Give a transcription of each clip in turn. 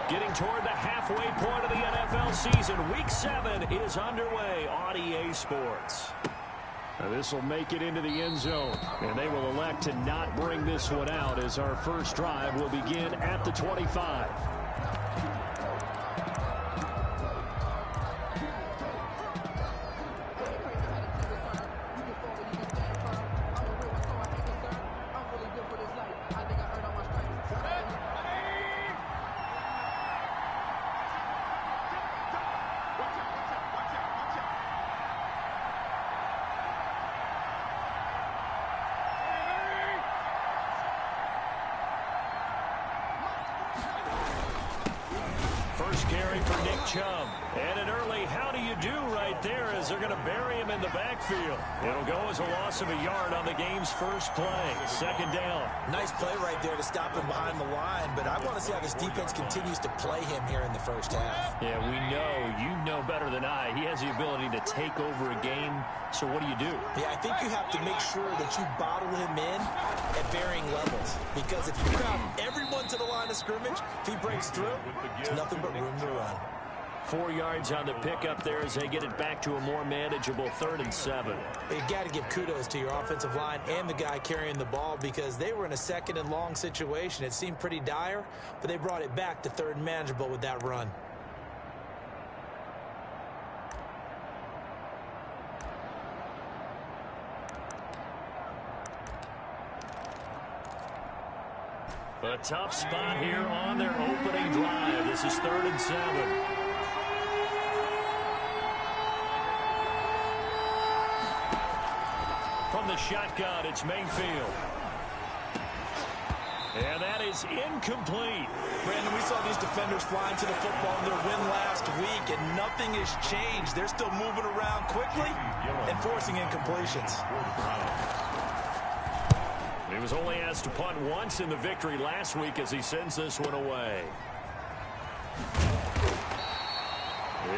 Getting toward the halfway point of the NFL season. Week 7 is underway on EA Sports. This will make it into the end zone, and they will elect to not bring this one out as our first drive will begin at the 25. First carry for Nick Chubb. And an early how do you do right there as they're going to bury him in the backfield. It'll go as a loss of a yard on the game's first play. Second down. Nice play right there to stop him behind the line, but I want to see how this defense continues to play him here in the first half. Yeah, we know. You know better than I. He has the ability to take over a game. So what do? Yeah, I think you have to make sure that you bottle him in at varying levels. Because if you crowd everyone to the line of scrimmage, if he breaks through, there's nothing but room to run. 4 yards on the pickup there as they get it back to a more manageable 3rd and 7. You got to give kudos to your offensive line and the guy carrying the ball because they were in a 2nd and long situation. It seemed pretty dire, but they brought it back to 3rd and manageable with that run. A tough spot here on their opening drive. This is 3rd and 7. From the shotgun, it's Mayfield. And that is incomplete. Brandon, we saw these defenders flying to the football in their win last week, and nothing has changed. They're still moving around quickly and forcing incompletions. He was only asked to punt once in the victory last week as he sends this one away.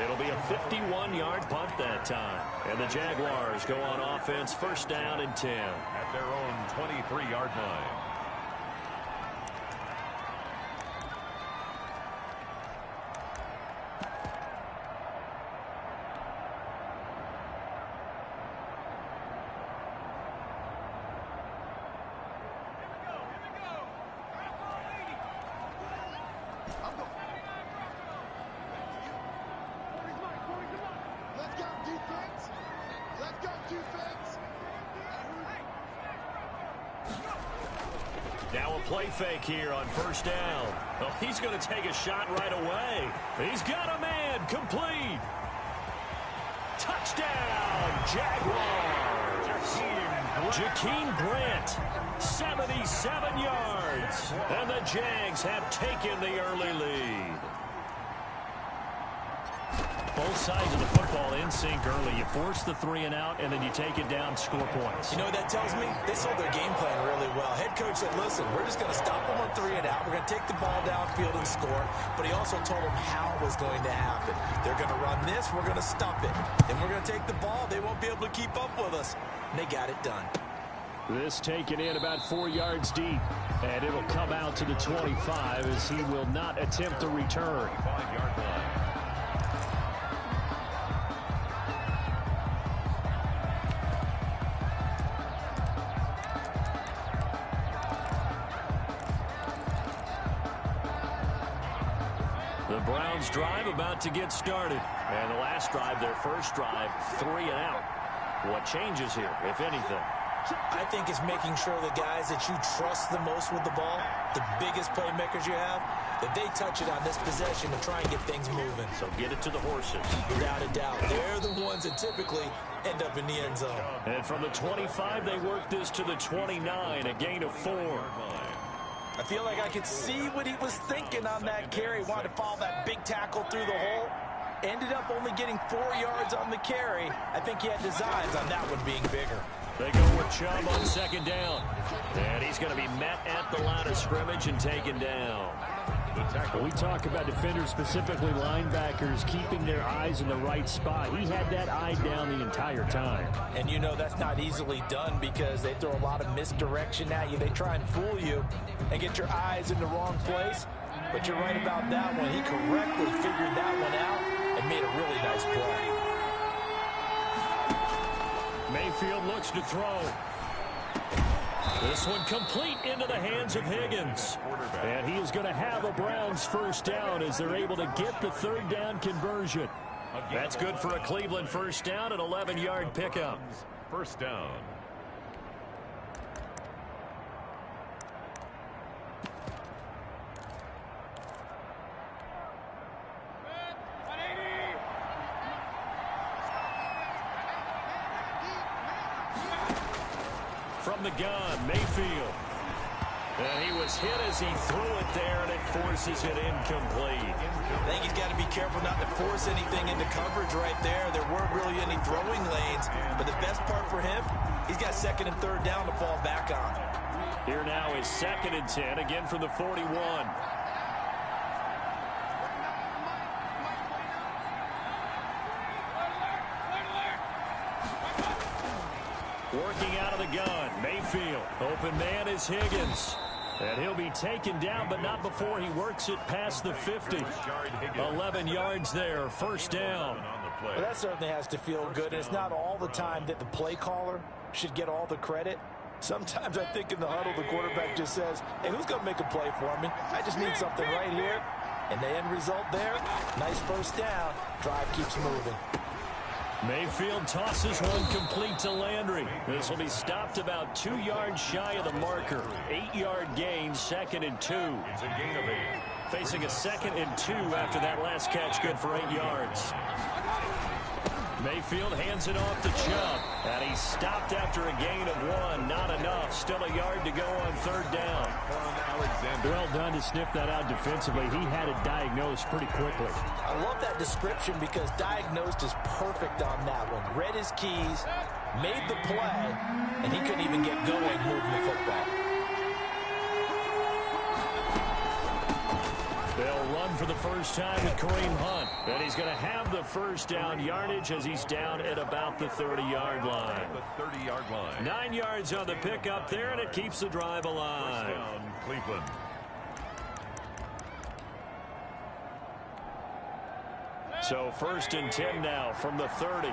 It'll be a 51-yard punt that time. And the Jaguars go on offense, 1st down and 10. At their own 23-yard line. Now a play fake here on 1st down. Oh, he's going to take a shot right away. He's got a man. Complete. Touchdown, Jaguars. Jakeem Grant, 77 yards. And the Jags have taken the early lead. Both sides of the football in sync early. You force the 3 and out, and then you take it down, score points. You know what that tells me? They sold their game plan really well. Head coach said, listen, we're just going to stop them on 3 and out. We're going to take the ball downfield and score. But he also told them how it was going to happen. They're going to run this. We're going to stop it. Then we're going to take the ball. They won't be able to keep up with us. And they got it done. This taken in about 4 yards deep. And it'll come out to the 25 as he will not attempt to return. 5-yard line. The Browns drive about to get started. And the last drive, their first drive, 3 and out. What changes here, if anything? I think it's making sure the guys that you trust the most with the ball, the biggest playmakers you have, that they touch it on this possession to try and get things moving. So get it to the horses. Without a doubt. They're the ones that typically end up in the end zone. And from the 25, they work this to the 29, a gain of 4. I feel like I could see what he was thinking on that carry. Wanted to follow that big tackle through the hole. Ended up only getting 4 yards on the carry. I think he had designs on that one being bigger. They go with Chubb on 2nd down. And he's going to be met at the line of scrimmage and taken down. We talk about defenders, specifically linebackers, keeping their eyes in the right spot. He had that eye down the entire time. And you know that's not easily done because they throw a lot of misdirection at you. They try and fool you and get your eyes in the wrong place. But you're right about that one. He correctly figured that one out and made a really nice play. Mayfield looks to throw. This one complete into the hands of Higgins. And he is going to have a Browns first down as they're able to get the third down conversion. That's good for a Cleveland first down, an 11-yard pickup. First down. From the gun, Mayfield. And he was hit as he threw it there, and it forces it incomplete. I think he's got to be careful not to force anything into coverage right there. There weren't really any throwing lanes, but the best part for him, he's got second and third down to fall back on. Here now is 2nd and 10, again from the 41. Working out of the gun, Mayfield. Open man is Higgins. And he'll be taken down, but not before he works it past the 50. 11 yards there, first down. Well, that certainly has to feel good. And it's not all the time that the play caller should get all the credit. Sometimes I think in the huddle, the quarterback just says, hey, who's going to make a play for me? I just need something right here. And the end result there, nice first down. Drive keeps moving. Mayfield tosses one complete to Landry. This will be stopped about 2 yards shy of the marker. 8-yard gain, 2nd and 2. It's a gain of 8. Facing a 2nd and 2 after that last catch, good for 8 yards. Mayfield hands it off to Chubb. And he's stopped after a gain of 1. Not enough. Still a yard to go on third down. Well done to sniff that out defensively. He had it diagnosed pretty quickly. I love that description because diagnosed is perfect on that one. Read his keys, made the play, and he couldn't even get going moving the football. They'll run for the first time with Kareem Hunt. And he's going to have the first down yardage as he's down at about the 30-yard line. The 30-yard line. 9 yards on the pickup there, and it keeps the drive alive. First down, Cleveland. So 1st and 10 now from the 30.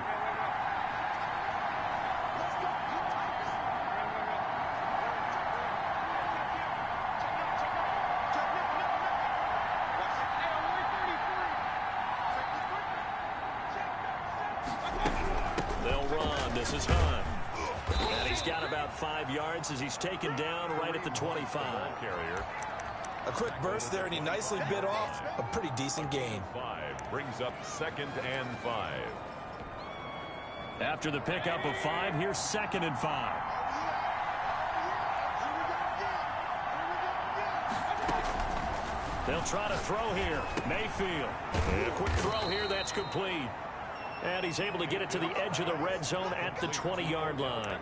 They'll run. This is Hunt. And he's got about 5 yards as he's taken down right at the 25. Carrier. A quick burst there, and he nicely bit off a pretty decent gain. 5 brings up 2nd and 5. After the pickup of 5, here's 2nd and 5. They'll try to throw here. Mayfield. And a quick throw here. That's complete. And he's able to get it to the edge of the red zone at the 20-yard line.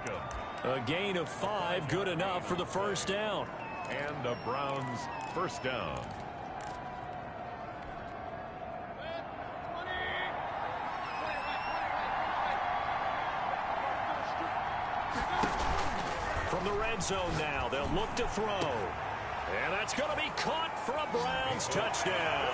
A gain of 5, good enough for the first down. And the Browns first down. From the red zone now, they'll look to throw. And that's going to be caught for a Browns touchdown.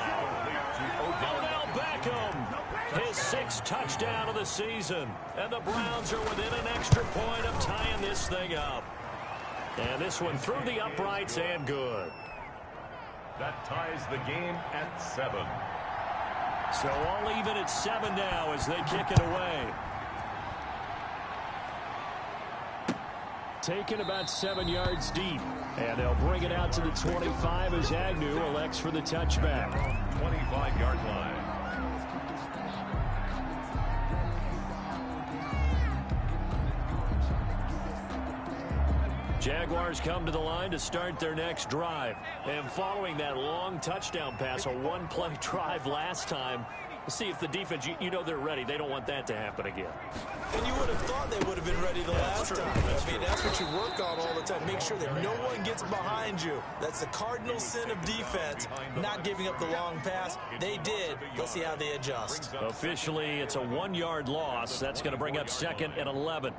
Odell Beckham, his 6th touchdown of the season. And the Browns are within an extra point of tying this thing up. And this one through the uprights and good. That ties the game at 7. So all even at 7 now as they kick it away. Taken about 7 yards deep. And they'll bring it out to the 25 as Agnew elects for the touchback. 25-yard line. Jaguars come to the line to start their next drive. And following that long touchdown pass, a one-play drive last time, see if the defense, you know they're ready. They don't want that to happen again. And you would have thought they would have been ready the last time. I mean, that's what you work on all the time. Make sure that no one gets behind you. That's the cardinal sin of defense, not giving up the long pass. They did. Let's see how they adjust. Officially, it's a 1-yard loss. That's going to bring up 2nd and 11.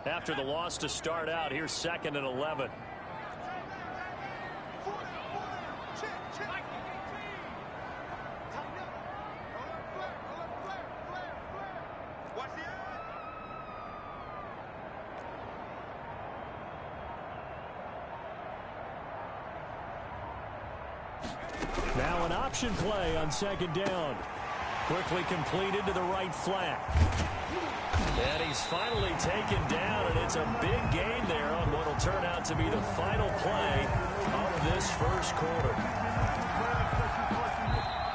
after the loss to start out. Here's 2nd and 11. Now an option play on 2nd down. Quickly completed to the right flat. And he's finally taken down, and it's a big gain there on what will turn out to be the final play of this first quarter.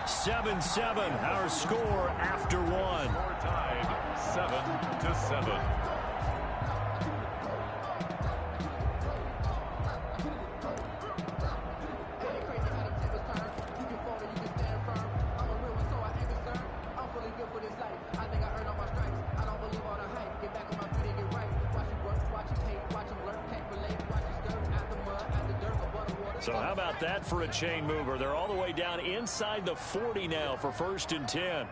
7-7, our score after one. Score tied 7-7. So how about that for a chain mover? They're all the way down inside the 40 now for 1st and 10.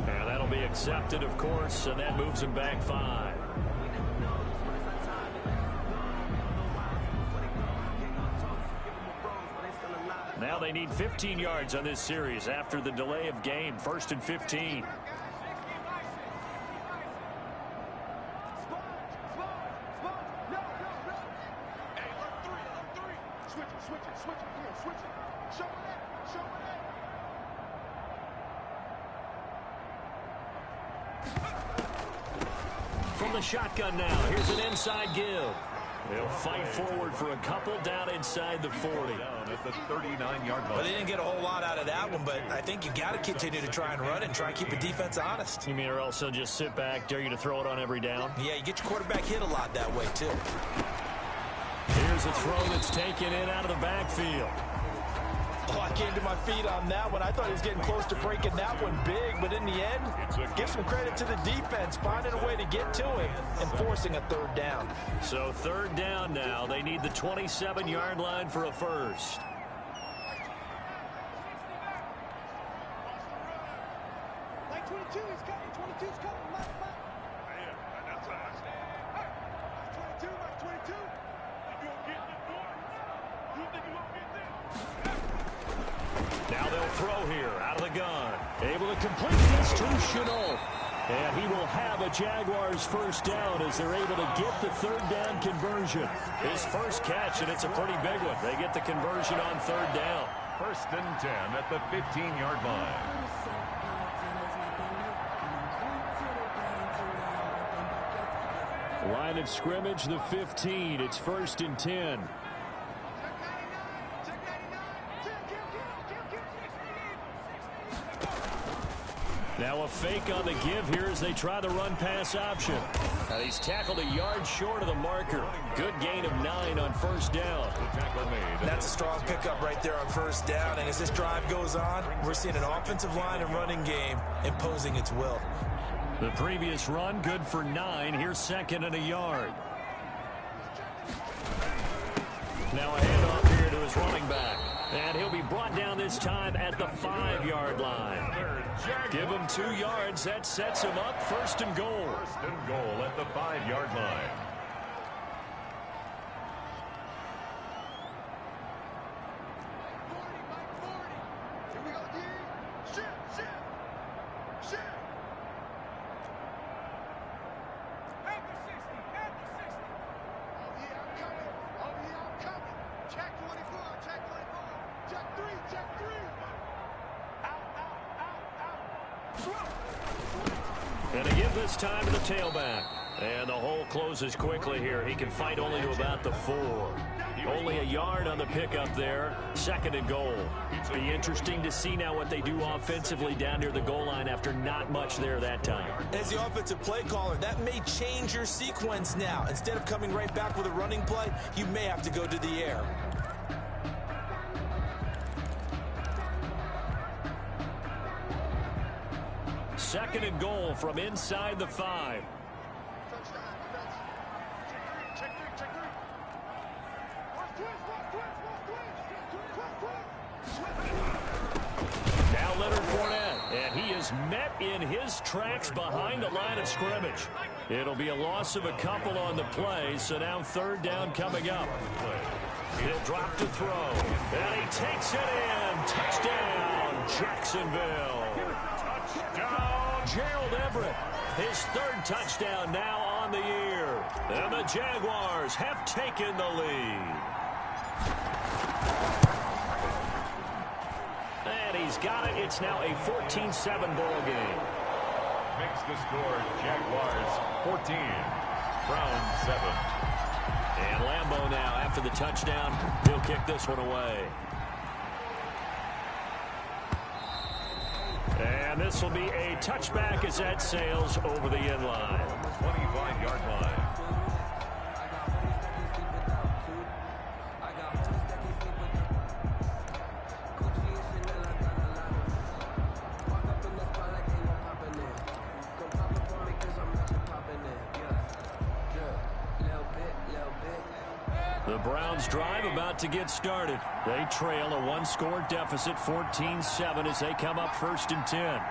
And that'll be accepted, of course, and that moves him back 5. Now they need 15 yards on this series after the delay of game. 1st and 15. From the shotgun now, here's an inside give. They'll fight forward for a couple down inside the 40. At the 39-yard line. Well, they didn't get a whole lot out of that one, but I think you got to continue to try and run and try and keep the defense honest. You mean or else they'll just sit back, dare you to throw it on every down? Yeah, you get your quarterback hit a lot that way, too. Here's a throw that's taken in out of the backfield. Oh, I came to my feet on that one. I thought he was getting close to breaking that one big, but in the end, give some credit to the defense, finding a way to get to him and forcing a 3rd down. So 3rd down now. They need the 27-yard line for a first. Now they'll throw here out of the gun. Able to complete this to Chenault. And he will have a Jaguars 1st down as they're able to get the 3rd down conversion. His first catch, and it's a pretty big one. They get the conversion on 3rd down. 1st and 10 at the 15-yard line. Line of scrimmage, the 15. It's 1st and 10. Now a fake on the give here as they try the run-pass option. And he's tackled a yard short of the marker. Good gain of 9 on 1st down. That's a strong pickup right there on 1st down. And as this drive goes on, we're seeing an offensive line and running game imposing its will. The previous run, good for 9. Here's 2nd and a yard. Now a handoff here to his running back. And he'll be brought down this time at the 5-yard line. Give him 2 yards. That sets him up 1st and goal. 1st and goal at the 5-yard line. And to give this time to the tailback. And the hole closes quickly here. He can fight only to about the 4. Only a yard on the pickup there. 2nd and goal. Be interesting to see now what they do offensively down near the goal line after not much there that time. As the offensive play caller, that may change your sequence now. Instead of coming right back with a running play, you may have to go to the air. Second and goal from inside the 5. is met in his tracks behind the line of scrimmage. It'll be a loss of a couple on the play, so now third down coming up. He'll drop to throw, and he takes it in. Touchdown, Jacksonville. Touchdown, Gerald Everett. His third touchdown now on the year. And the Jaguars have taken the lead. And he's got it. It's now a 14-7 ball game. Makes the score Jaguars 14, Browns 7. And Lambeau now, after the touchdown, he'll kick this one away. And this will be a touchback as that sails over the end line. 25-yard line. The Browns drive about to get started. They trail a one-score deficit, 14-7, as they come up 1st and 10.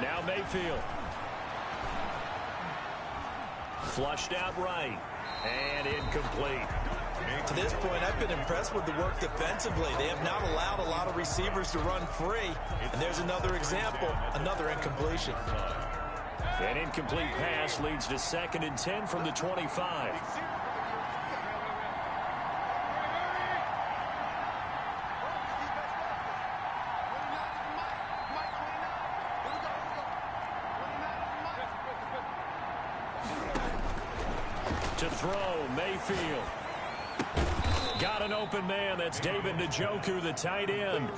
Now Mayfield. Flushed out right. And incomplete. To this point, I've been impressed with the work defensively. They have not allowed a lot of receivers to run free. And there's another example, another incompletion. An incomplete pass leads to 2nd and 10 from the 25. To throw, Mayfield. Got an open man. That's David Njoku, the tight end.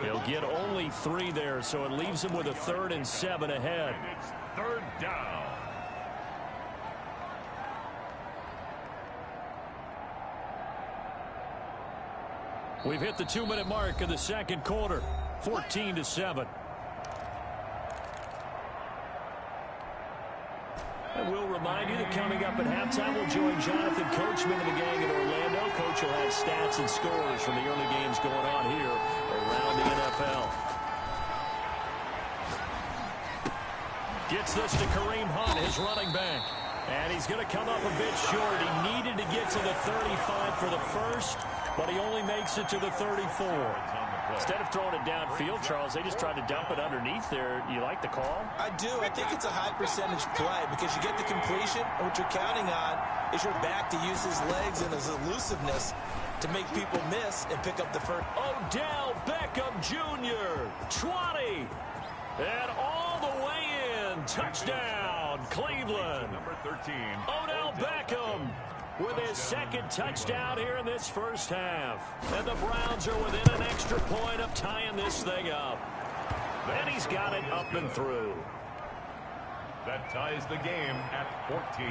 He'll get only 3 there, so it leaves him with a 3rd and 7 ahead. And it's third down. We've hit the 2-minute mark of the second quarter, 14-7. And we'll remind you that coming up at halftime, we'll join Jonathan Coachman and the gang in Orlando. Coach will have stats and scores from the early games going on here around the NFL. Gets this to Kareem Hunt, his running back. And he's going to come up a bit short. He needed to get to the 35 for the first, but he only makes it to the 34. Instead of throwing it downfield, Charles, they just tried to dump it underneath there. You like the call? I do. I think it's a high percentage play because you get the completion, and what you're counting on is your back to use his legs and his elusiveness to make people miss and pick up the first. Odell Beckham Jr., 20, and all the way in. Touchdown, Cleveland. Number 13. Odell Beckham with his 2nd touchdown here in this first half. And the Browns are within an extra point of tying this thing up. And he's got it up and through. That ties the game at 14.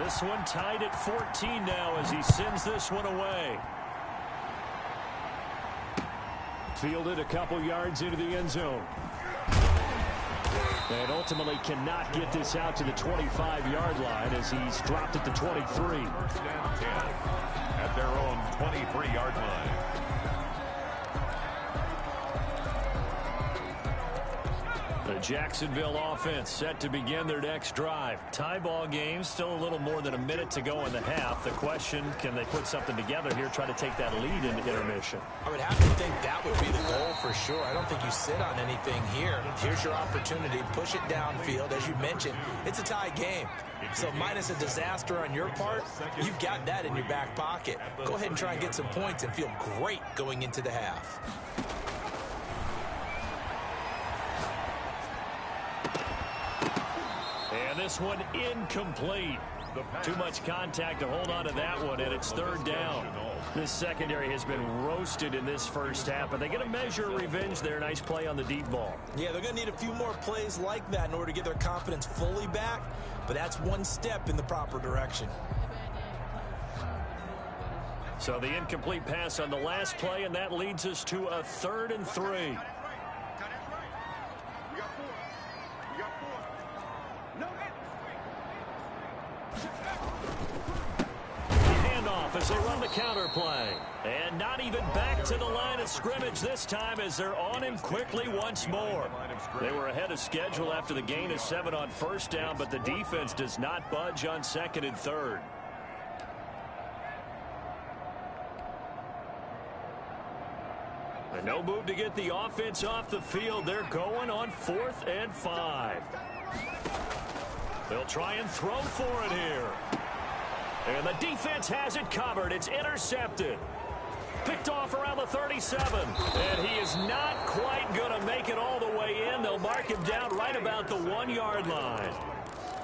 This one tied at 14 now as he sends this one away. Fielded a couple yards into the end zone. And ultimately cannot get this out to the 25-yard line as he's dropped at the 23. First and 10 at their own 23-yard line. The Jacksonville offense set to begin their next drive. Tie ball game, still a little more than a minute to go in the half. The question, can they put something together here, try to take that lead into intermission? I would have to think that would be the goal for sure. I don't think you sit on anything here. Here's your opportunity. Push it downfield. As you mentioned, it's a tie game. So minus a disaster on your part, you've got that in your back pocket. Go ahead and try and get some points and feel great going into the half. And this one incomplete. Too much contact to hold on to that one, and it's third down. This secondary has been roasted in this first half, but they get a measure of revenge there. Nice play on the deep ball. Yeah, they're going to need a few more plays like that in order to get their confidence fully back, but that's one step in the proper direction. So the incomplete pass on the last play, and that leads us to a 3rd and 3. run the counter play. And not even back to the line of scrimmage this time as they're on him quickly once more. They were ahead of schedule after the gain of 7 on first down, but the defense does not budge on second and third. And no move to get the offense off the field. They're going on 4th and 5. They'll try and throw for it here. And the defense has it covered. It's intercepted. Picked off around the 37. And he is not quite going to make it all the way in. They'll mark him down right about the 1-yard line.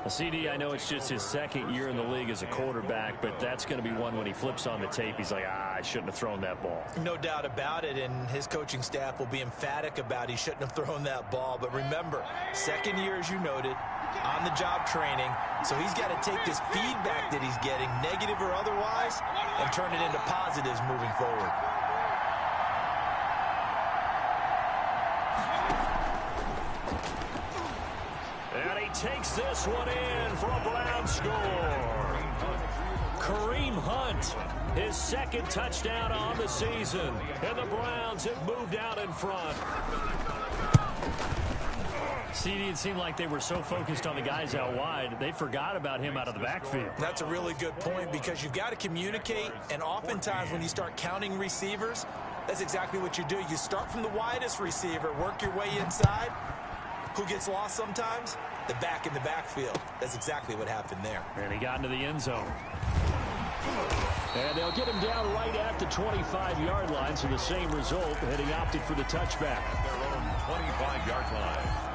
CD, I know it's just his second year in the league as a quarterback, but that's going to be one when he flips on the tape. He's like, I shouldn't have thrown that ball. No doubt about it, and his coaching staff will be emphatic about he shouldn't have thrown that ball. But remember, second year, as you noted, on-the-job training, so he's got to take this feedback that he's getting, negative or otherwise, and turn it into positives moving forward. Takes this one in for a Brown score. Kareem Hunt, his second touchdown on the season. And the Browns have moved out in front. CD, it seemed like they were so focused on the guys out wide, they forgot about him out of the backfield. That's a really good point because you've got to communicate, and oftentimes when you start counting receivers, that's exactly what you do. You start from the widest receiver, work your way inside. Who gets lost sometimes? The back in the backfield. That's exactly what happened there. And he got into the end zone. And they'll get him down right at the 25-yard line, so the same result, and he opted for the touchback. At their own 25-yard line.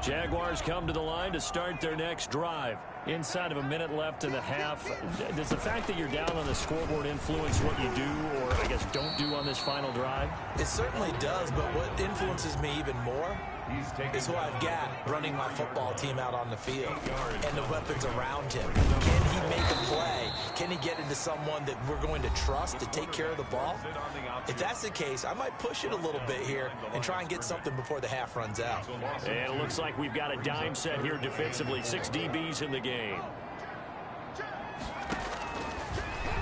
Jaguars come to the line to start their next drive. Inside of a minute left in the half, does the fact that you're down on the scoreboard influence what you do or, I guess, don't do on this final drive? It certainly does, but what influences me even more is who I've got running my football team out on the field and the weapons around him. Can he make a play? Can he get into someone that we're going to trust to take care of the ball? If that's the case, I might push it a little bit here and try and get something before the half runs out. And it looks like we've got a dime set here defensively. 6 DBs in the game.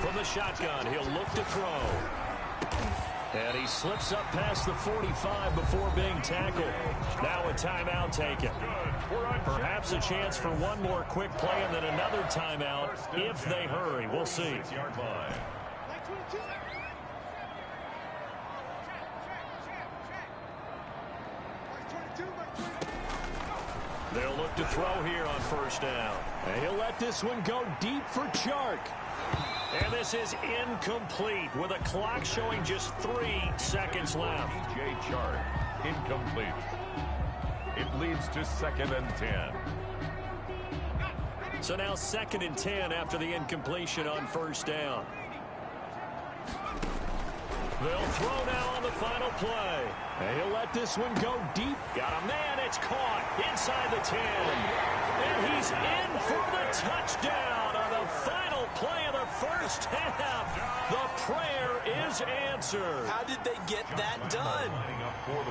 From the shotgun, he'll look to throw. And he slips up past the 45 before being tackled. Now a timeout taken. Perhaps a chance for one more quick play and then another timeout if they hurry. We'll see. They'll look to throw here on first down. And he'll let this one go deep for Chark. And this is incomplete with a clock showing just 3 seconds left. J. Chark, incomplete. It leads to 2nd and 10. So now 2nd and 10 after the incompletion on first down. They'll throw now on the final play. And he'll let this one go deep. Got a man. It's caught inside the 10. And he's in for the touchdown on the final play of the first half. The prayer is answered. How did they get that done?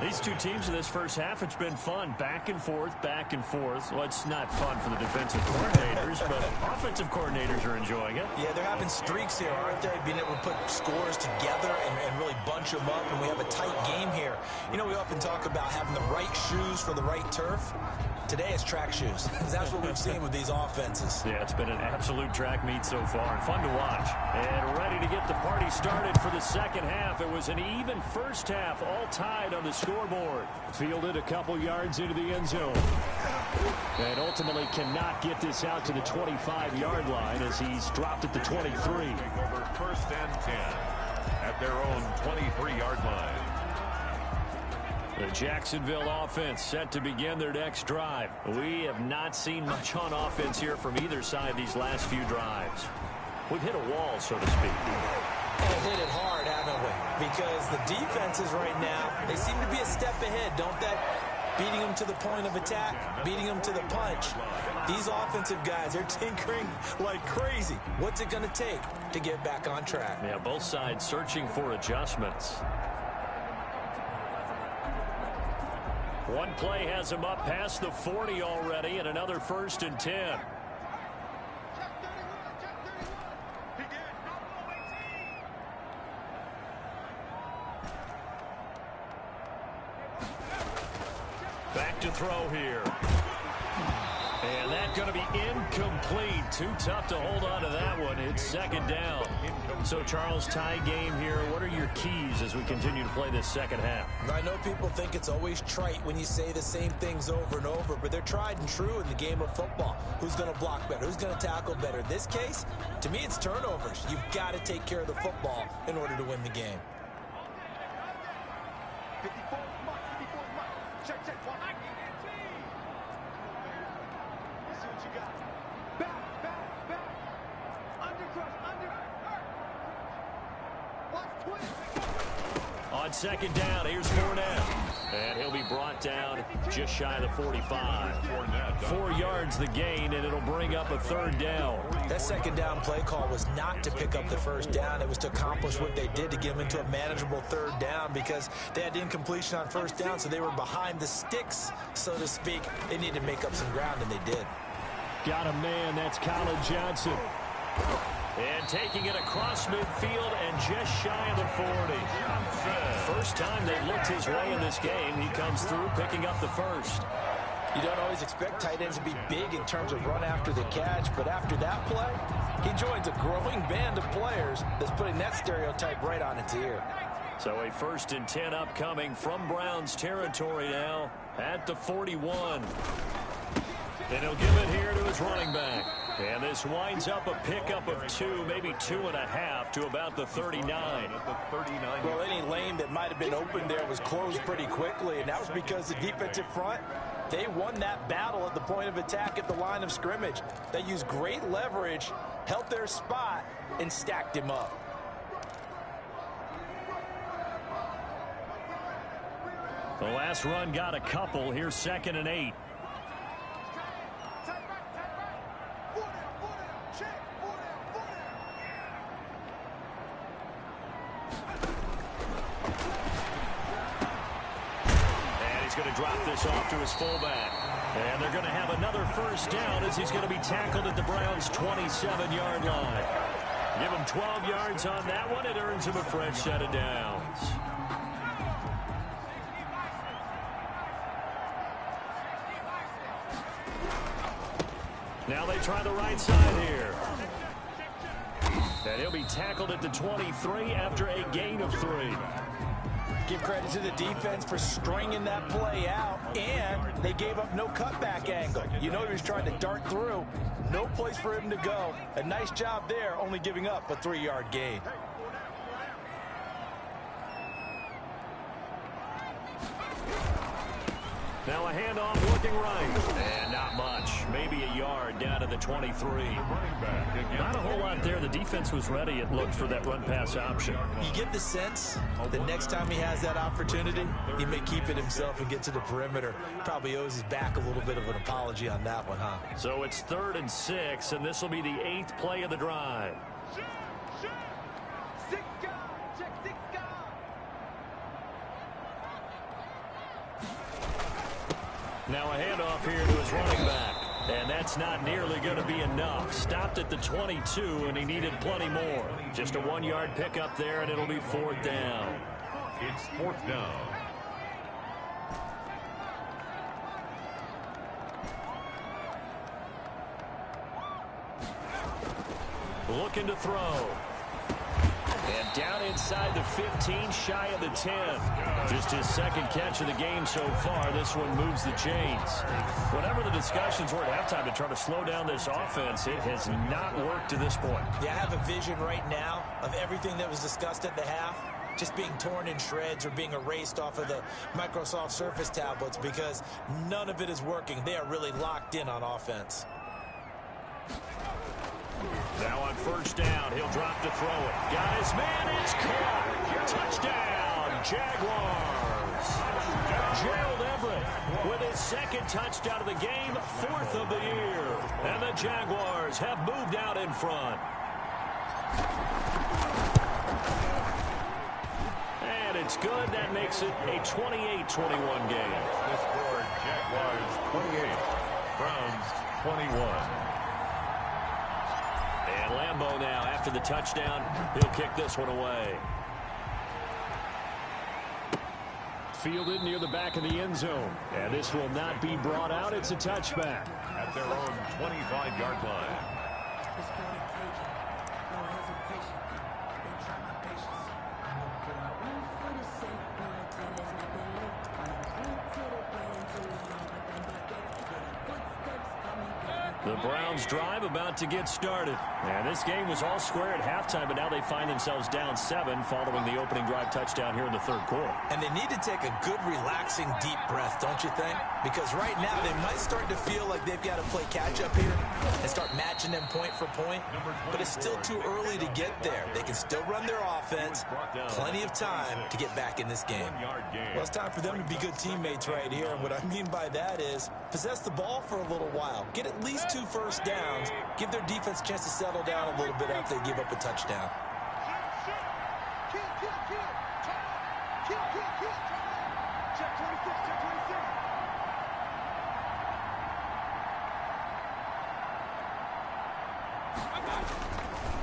These two teams in this first half, it's been fun. Back and forth, back and forth. Well, it's not fun for the defensive coordinators, but offensive coordinators are enjoying it. Yeah, they're having streaks here, aren't they? Being able to put scores together and really bunch them up, and we have a tight game here. You know, we often talk about having the right shoes for the right turf. Today it's track shoes. That's what we've seen with these offenses. Yeah, it's been an absolute track meet so far and fun to watch. And ready to get the party started for the second half. It was an even first half, all tied on the scoreboard. Fielded a couple yards into the end zone. And ultimately cannot get this out to the 25-yard line as he's dropped at the 23. Over 1st and 10 at their own 23-yard line. The Jacksonville offense set to begin their next drive. We have not seen much on offense here from either side these last few drives. We've hit a wall, so to speak. And hit it hard, haven't we? Because the defenses right now, they seem to be a step ahead, don't they? beating them to the point of attack, beating them to the punch. These offensive guys, they're tinkering like crazy. What's it going to take to get back on track? Yeah, both sides searching for adjustments. One play has him up past the 40 already, and another 1st and 10. Back to throw here. And that's going to be incomplete. Too tough to hold on to that one. It's 2nd down. So, Charles, tie game here. What are your keys as we continue to play this second half? I know people think it's always trite when you say the same things over and over, but they're tried and true in the game of football. Who's going to block better? Who's going to tackle better? In this case, to me, it's turnovers. You've got to take care of the football in order to win the game. 54 mark, 54 mark. Check, check, one. Let's see what you got. Back, back, back. Under crush, under. Watch twist. On 2nd down, here's Fournette. And he'll be brought down just shy of the 45. 4 yards the gain, and it'll bring up a 3rd down. That 2nd down play call was not to pick up the 1st down. It was to accomplish what they did to get them into a manageable 3rd down because they had incompletion on 1st down, so they were behind the sticks, so to speak. They needed to make up some ground, and they did. Got a man. That's Colin Johnson. And taking it across midfield and just shy of the 40. First time they've looked his way in this game. He comes through picking up the 1st. You don't always expect tight ends to be big in terms of run after the catch, but after that play, he joins a growing band of players that's putting that stereotype right on its ear. So a 1st and 10 upcoming from Browns territory now at the 41. And he'll give it here to his running back. And this winds up a pickup of 2, maybe 2.5 to about the 39. Well, any lane that might have been open there was closed pretty quickly, and that was because the defensive front, they won that battle at the point of attack at the line of scrimmage. They used great leverage, held their spot, and stacked him up. The last run got a couple. Here's 2nd and 8. Going to drop this off to his fullback. And they're going to have another 1st down as he's going to be tackled at the Browns' 27-yard line. Give him 12 yards on that one. It earns him a fresh set of downs. Now they try the right side here. And he'll be tackled at the 23 after a gain of 3. Give credit to the defense for stringing that play out, and they gave up no cutback angle. You know he was trying to dart through. No place for him to go. A nice job there, only giving up a 3-yard gain. Now a handoff looking right. And not much. Maybe a yard down to the 23. Not a whole lot there. The defense was ready, it looked, for that run-pass option. You get the sense the next time he has that opportunity, he may keep it himself and get to the perimeter. Probably owes his back a little bit of an apology on that one, huh? So it's 3rd and 6, and this will be the 8th play of the drive. Now a handoff here to his running back. And that's not nearly going to be enough. Stopped at the 22, and he needed plenty more. Just a 1-yard pickup there, and it'll be 4th down. It's 4th down. Looking to throw. And down inside the 15, shy of the 10. Just his 2nd catch of the game so far. This one moves the chains. Whatever the discussions were at halftime to try to slow down this offense, it has not worked to this point. Yeah, I have a vision right now of everything that was discussed at the half just being torn in shreds or being erased off of the Microsoft Surface tablets because none of it is working. They are really locked in on offense. Now on 1st down, he'll drop to throw it. Got his man, it's caught. Touchdown, Jaguars. Gerald Everett with his second touchdown of the game, 4th of the year. And the Jaguars have moved out in front. And it's good. That makes it a 28-21 game. The score, Jaguars 28, Browns 21. And Lambeau now, after the touchdown, he'll kick this one away. Fielded near the back of the end zone. And this will not be brought out. It's a touchback. At their own 25-yard line. The Browns drive about to get started. And this game was all square at halftime, but now they find themselves down 7 following the opening drive touchdown here in the third quarter. And they need to take a good, relaxing, deep breath, don't you think? Because right now they might start to feel like they've got to play catch-up here and start matching them point for point. But it's still too early to get there. They can still run their offense. Plenty of time to get back in this game. Well, it's time for them to be good teammates right here. And what I mean by that is possess the ball for a little while. Get at least 2 first downs. Give their defense a chance to settle down a little bit after they give up a touchdown.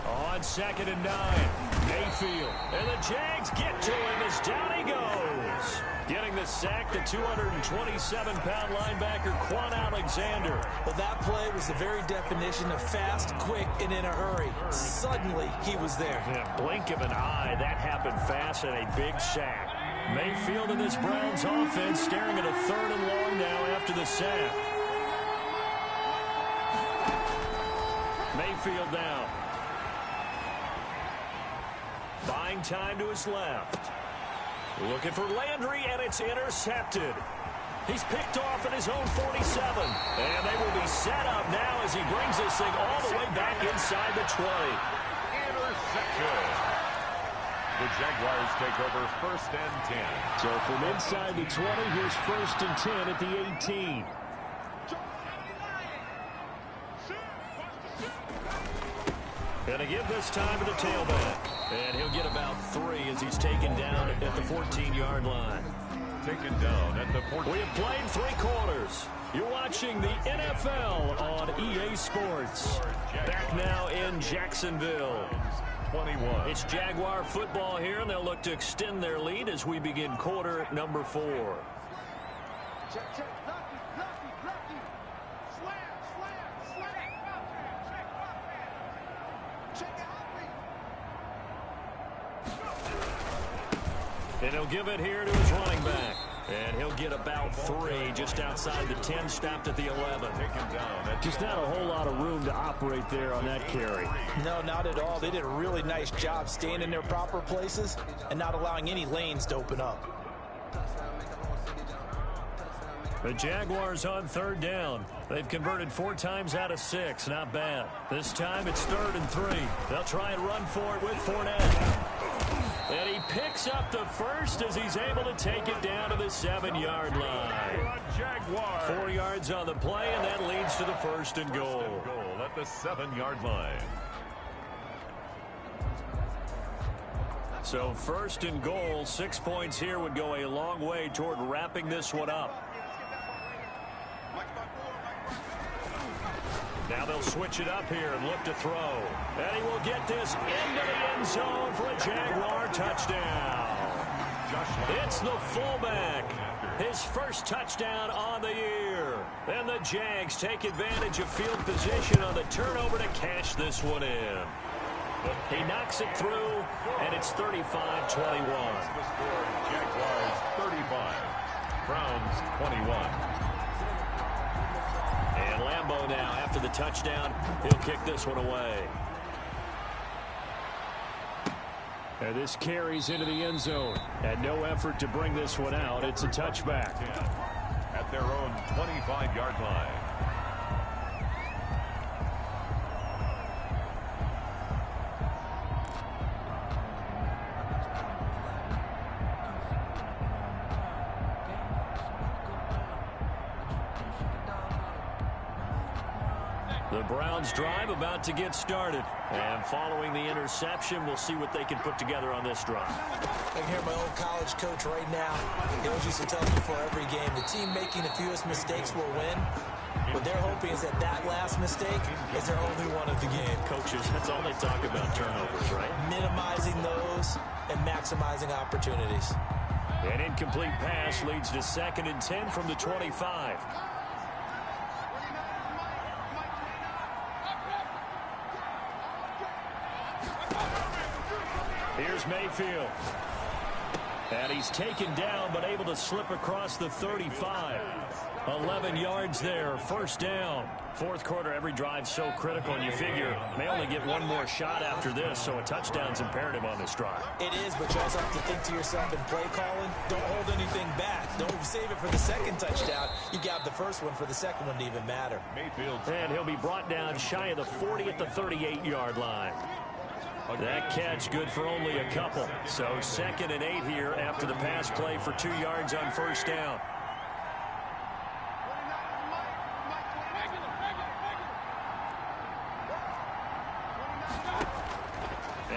On 2nd and 9, Mayfield. And the Jags get to him as down he goes. Getting the sack, the 227-pound linebacker, Quan Alexander. Well, that play was the very definition of fast, quick, and in a hurry. Suddenly, he was there. In a blink of an eye, that happened fast and a big sack. Mayfield and this Browns offense staring at a 3rd and long now after the sack. Mayfield down. Buying time to his left. Looking for Landry, and it's intercepted. He's picked off at his own 47. And they will be set up now as he brings this thing all the way back inside the 20. Interception. The Jaguars take over 1st and 10. So from inside the 20, here's 1st and 10 at the 18. Going to give this time to the tailback. And he'll get about 3 as he's taken down at the 14-yard line. Taken down at the 14. We have played 3 quarters. You're watching the NFL on EA Sports. Back now in Jacksonville. 21. It's Jaguar football here, and they'll look to extend their lead as we begin quarter number 4. Check, check. Lucky. Slam. Check it out. And he'll give it here to his running back. And he'll get about 3 just outside the 10, stopped at the 11. Just not a whole lot of room to operate there on that carry. No, not at all. They did a really nice job staying in their proper places and not allowing any lanes to open up. The Jaguars on 3rd down. They've converted 4 times out of 6. Not bad. This time it's 3rd and 3. They'll try and run for it with Fournette. And he picks up the first as he's able to take it down to the 7-yard line. 4 yards on the play, and that leads to the 1st and goal. At the 7-yard line. So 1st and goal, 6 points here would go a long way toward wrapping this one up. Now they'll switch it up here and look to throw. And he will get this into the end zone for a Jaguar touchdown. It's the fullback. His first touchdown on the year. And the Jags take advantage of field position on the turnover to cash this one in. He knocks it through, and it's 35-21. Jaguars 35, Browns 21. And Lambeau now, after the touchdown, he'll kick this one away. And this carries into the end zone. And no effort to bring this one out. It's a touchback. At their own 25-yard line. The Browns drive about to get started. And following the interception, we'll see what they can put together on this drive. I can hear my old college coach right now. He always used to tell me before every game, the team making the fewest mistakes will win. What they're hoping is that last mistake is their only one of the game. Coaches, that's all they talk about, turnovers, right? Minimizing those and maximizing opportunities. An incomplete pass leads to 2nd and 10 from the 25. Here's Mayfield. And he's taken down, but able to slip across the 35. 11 yards there, 1st down. 4th quarter, every drive so critical, and you figure may only get one more shot after this, so a touchdown's imperative on this drive. It is, but you also have to think to yourself in play calling, don't hold anything back. Don't save it for the 2nd touchdown. You got the 1st one for the 2nd one to even matter. And he'll be brought down shy of the 40 at the 38-yard line. That catch good for only a couple. So 2nd and 8 here after the pass play for 2 yards on 1st down.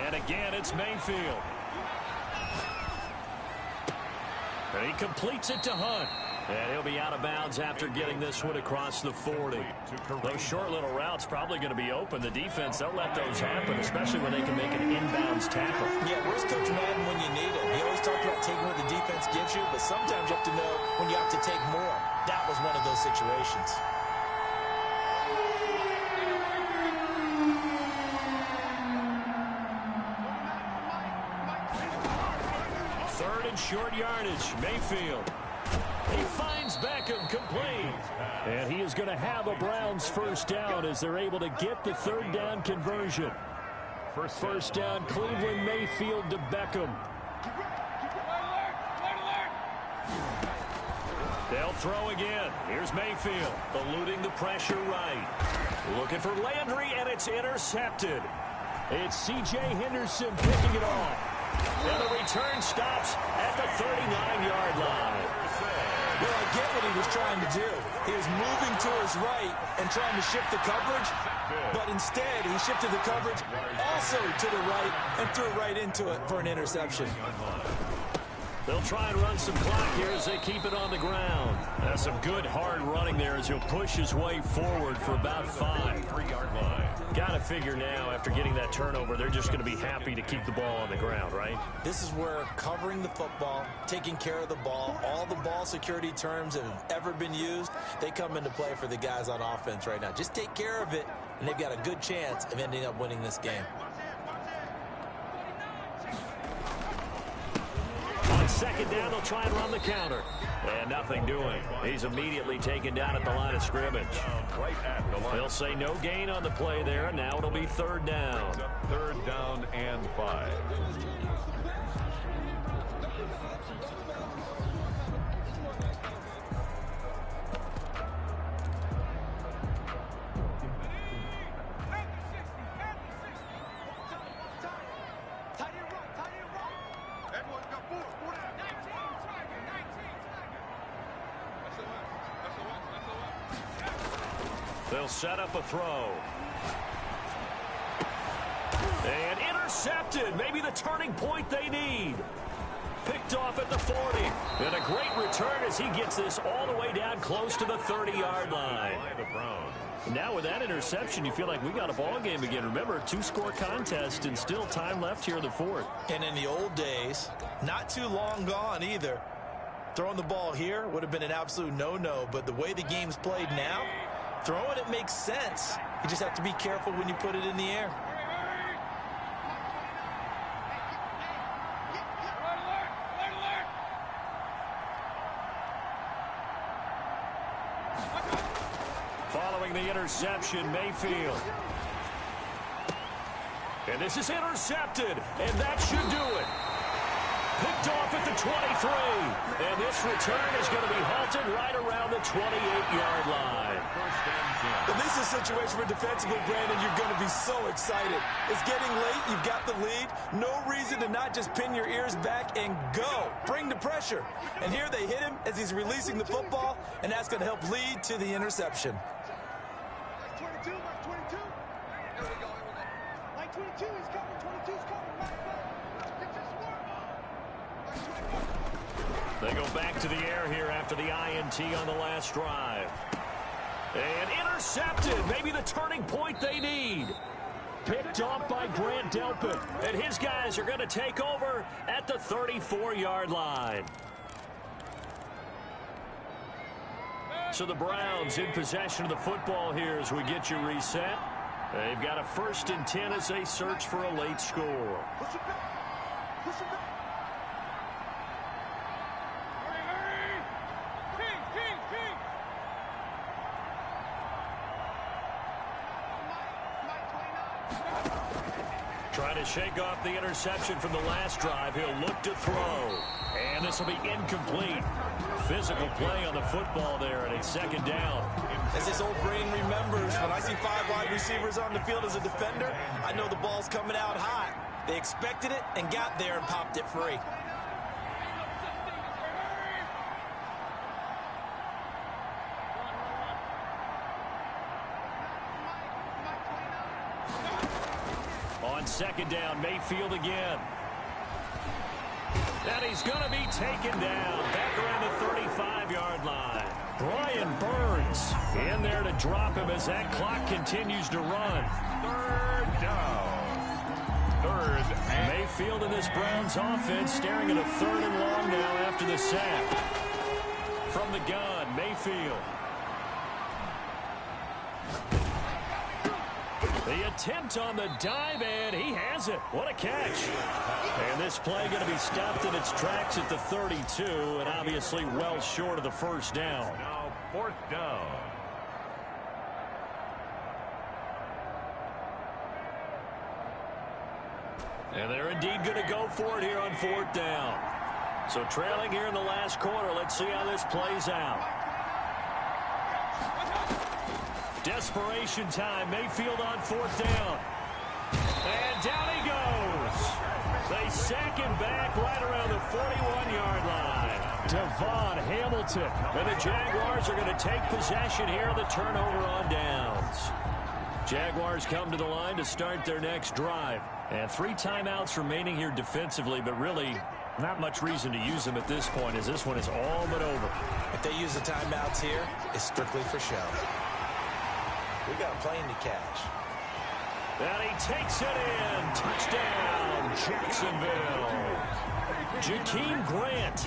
And again, it's Mayfield. And he completes it to Hunt. And he'll be out of bounds after getting this one across the 40. Those short little routes probably going to be open. The defense, they'll let those happen, especially when they can make an inbounds tackle. Yeah, where's Coach Madden when you need him? He always talked about taking what the defense gives you, but sometimes you have to know when you have to take more. That was one of those situations. Third and short yardage, Mayfield. He finds Beckham complete. And he is going to have a Browns 1st down as they're able to get the 3rd down conversion. First down, Cleveland, Mayfield to Beckham. They'll throw again. Here's Mayfield, eluding the pressure right. Looking for Landry, and it's intercepted. It's C.J. Henderson picking it off. And the return stops at the 39-yard line. Well, I get what he was trying to do. He was moving to his right and trying to shift the coverage, but instead he shifted the coverage also to the right and threw right into it for an interception. They'll try and run some clock here as they keep it on the ground. That's some good hard running there as he'll push his way forward for about 5. 3-yard line. Got to figure now, after getting that turnover, they're just going to be happy to keep the ball on the ground, right? This is where covering the football, taking care of the ball, all the ball security terms that have ever been used, they come into play for the guys on offense right now. Just take care of it, and they've got a good chance of ending up winning this game. On 2nd down, they'll try and run the counter. And nothing doing. He's immediately taken down at the line of scrimmage. Right at the line. They'll say no gain on the play there, and now it'll be 3rd down. 3rd down and 5. They'll set up a throw. And intercepted. Maybe the turning point they need. Picked off at the 40. And a great return as he gets this all the way down close to the 30-yard line. Now with that interception, you feel like we got a ball game again. Remember, a 2-score contest and still time left here in the 4th. And in the old days, not too long gone either, throwing the ball here would have been an absolute no-no. But the way the game's played now, throwing it makes sense. You just have to be careful when you put it in the air. Following the interception, Mayfield. And this is intercepted, and that should do it. Picked off at the 23. And this return is going to be halted right around the 28-yard line. And this is a situation where defensively, Brandon, you're going to be so excited. It's getting late. You've got the lead. No reason to not just pin your ears back and go. Bring the pressure. And here they hit him as he's releasing the football, and that's going to help lead to the interception. 22, 22. They go back to the air here after the INT on the last drive. And intercepted. Maybe the turning point they need. Picked off by Grant Delpit. And his guys are going to take over at the 34-yard line. So the Browns in possession of the football here as we get you reset. They've got a 1st and 10 as they search for a late score. Push it back. Push it back. Trying to shake off the interception from the last drive. He'll look to throw. And this will be incomplete. Physical play on the football there, and it's 2nd down. As his old brain remembers, when I see 5 wide receivers on the field as a defender, I know the ball's coming out hot. They expected it and got there and popped it free. On 2nd down, Mayfield again. And he's going to be taken down back around the 35-yard line. Brian Burns in there to drop him as that clock continues to run. 3rd down. 3rd and Mayfield in this Browns offense staring at a 3rd and long now after the sack. From the gun, Mayfield. The attempt on the dive, and he has it. What a catch. And this play going to be stopped in its tracks at the 32, and obviously well short of the 1st down. now 4th down. And they're indeed going to go for it here on 4th down. So trailing here in the last quarter, let's see how this plays out. Desperation time. Mayfield on 4th down. And down he goes. They sack him back right around the 41-yard line. Devon Hamilton. And the Jaguars are going to take possession here. The turnover on downs. Jaguars come to the line to start their next drive. And 3 timeouts remaining here defensively, but really not much reason to use them at this point as this one is all but over. If they use the timeouts here, it's strictly for show. We got a plane to catch. And he takes it in. Touchdown, Jacksonville. Jakeem Grant,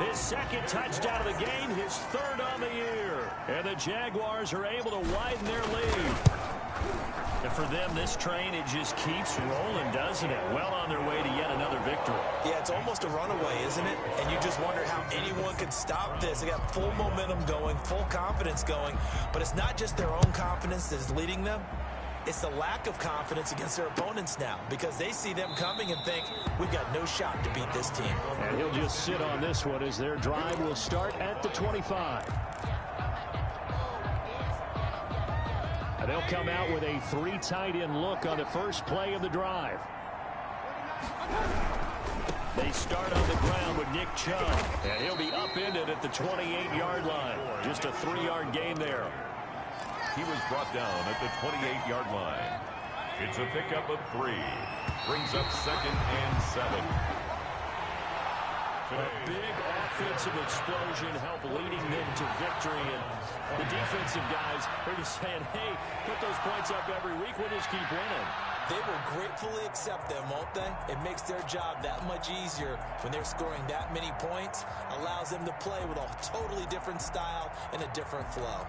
his 2nd touchdown of the game, his 3rd on the year. And the Jaguars are able to widen their lead. And for them, this train, it just keeps rolling, doesn't it? Well on their way to yet another victory. Yeah, it's almost a runaway, isn't it? And you just wonder how anyone can stop this. They got full momentum going, full confidence going. But it's not just their own confidence that's leading them. It's the lack of confidence against their opponents now because they see them coming and think, we've got no shot to beat this team. And he'll just sit on this one as their drive will start at the 25. And they'll come out with a 3 tight end look on the first play of the drive. They start on the ground with Nick Chubb, and he'll be upended at the 28-yard line. Just a 3-yard gain there. He was brought down at the 28-yard line. It's a pickup of 3. Brings up 2nd and 7. A big offensive explosion helped leading them to victory. And the defensive guys are just saying, hey, put those points up every week. We'll just keep winning. They will gratefully accept them, won't they? It makes their job that much easier when they're scoring that many points. Allows them to play with a totally different style and a different flow.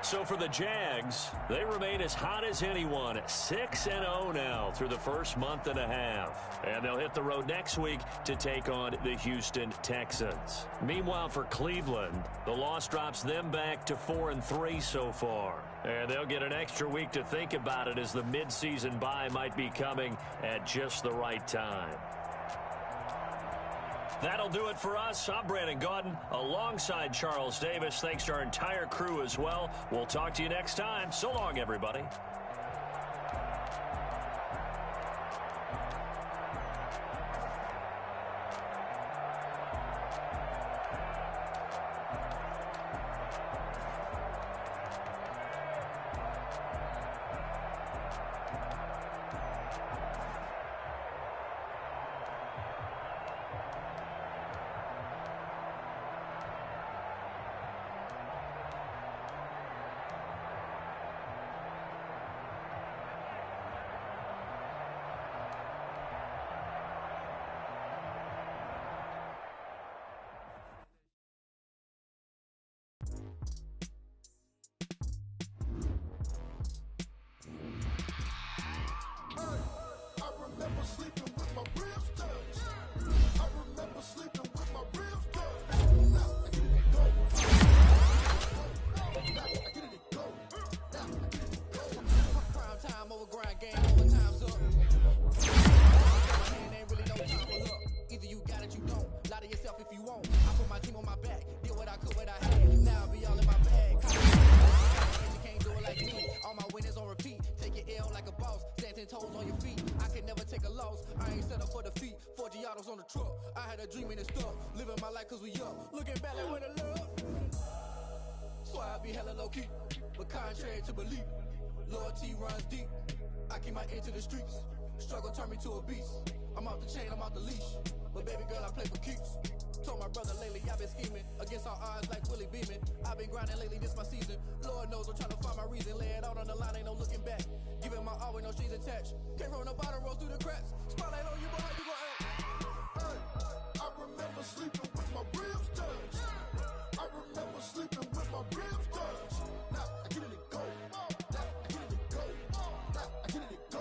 So for the Jags, they remain as hot as anyone, 6-0 now through the first month and a half. And they'll hit the road next week to take on the Houston Texans. Meanwhile, for Cleveland, the loss drops them back to 4-3 so far. And they'll get an extra week to think about it as the midseason bye might be coming at just the right time. That'll do it for us. I'm Brandon Gaudin alongside Charles Davis. Thanks to our entire crew as well. We'll talk to you next time. So long, everybody. 10 toes on your feet. I can never take a loss. I ain't set up for defeat. 4 Giottos on the truck. I had a dream and it stuck. Living my life cause we up. Looking back like where the love. So I be hella low key. But contrary to belief, loyalty runs deep. I keep my ear to the streets. Struggle turned me to a beast. I'm off the chain, I'm off the leash. But baby girl, I play for keeps. Told my brother lately, I've been scheming against all odds like Willie Beeman. I've been grinding lately, this my season. Lord knows I'm trying to find my reason. Lay it out on the line, ain't no looking back. Giving my all with no strings attached. Came from the bottom, rose through the cracks. Spotlight on you, but how you gon' act? Hey, I remember sleeping with my ribs touched. I remember sleeping with my ribs touched. Now I get it and go. Now I get it and go. Now I get it and go.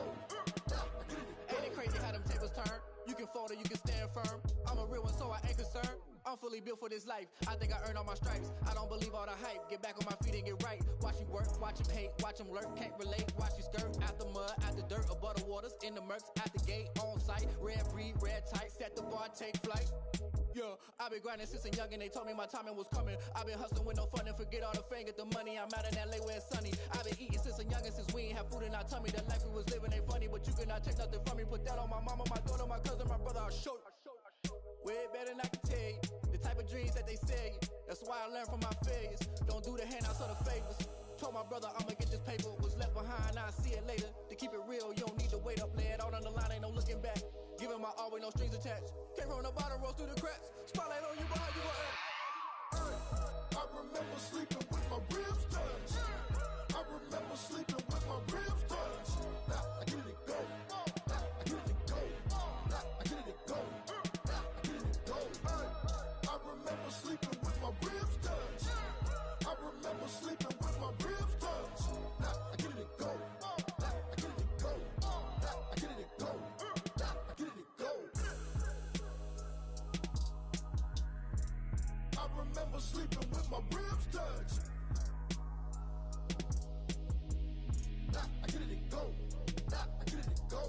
Now I get it and go. Ain't it crazy how them tables turn? You can fold or you can stand firm. I'm a real one, so I ain't concerned. I'm fully built for this life. I think I earned all my stripes. I don't believe all the hype. Get back on my feet and get right. Watch you work, watch him hate, watch him lurk. Can't relate, watch you skirt. Out the mud, out the dirt, above the waters, in the murks, out the gate, on site. Red breed, red tight, set the bar, take flight. Yeah, I been grinding since a young and they told me my timing was coming. I been hustling with no fun and forget all the fame, get the money. I'm out in LA where it's sunny. I been eating since a young and since we ain't have food in our tummy. The life we was living ain't funny, but you cannot take nothing from me. Put that on my mama, my daughter, my cousin, my brother, I'll show you. Way better than I can tell you. The type of dreams that they sell you. That's why I learned from my failures. Don't do the handouts or the favors. Told my brother I'ma get this paper. Was left behind, I'll see it later. To keep it real, you don't need to wait up. Lay it out on the line, ain't no looking back. Giving my all with no strings attached. Came from the bottom, rose through the cracks. Spotlight on you, but how you gon' act? Hey, I remember sleeping with my ribs touched. I remember sleeping with my ribs touched. Now I get it and go. Now I get it and go. Now I get it and go. Now I get it and go. Hey, I remember sleeping with my ribs touched. I remember sleeping with my ribs touched. Now I get it and go. Now I get it and go. Now I get it and go. Now I get it and go. I remember sleeping with my ribs touched. Now I get it and go. Now I get it and go.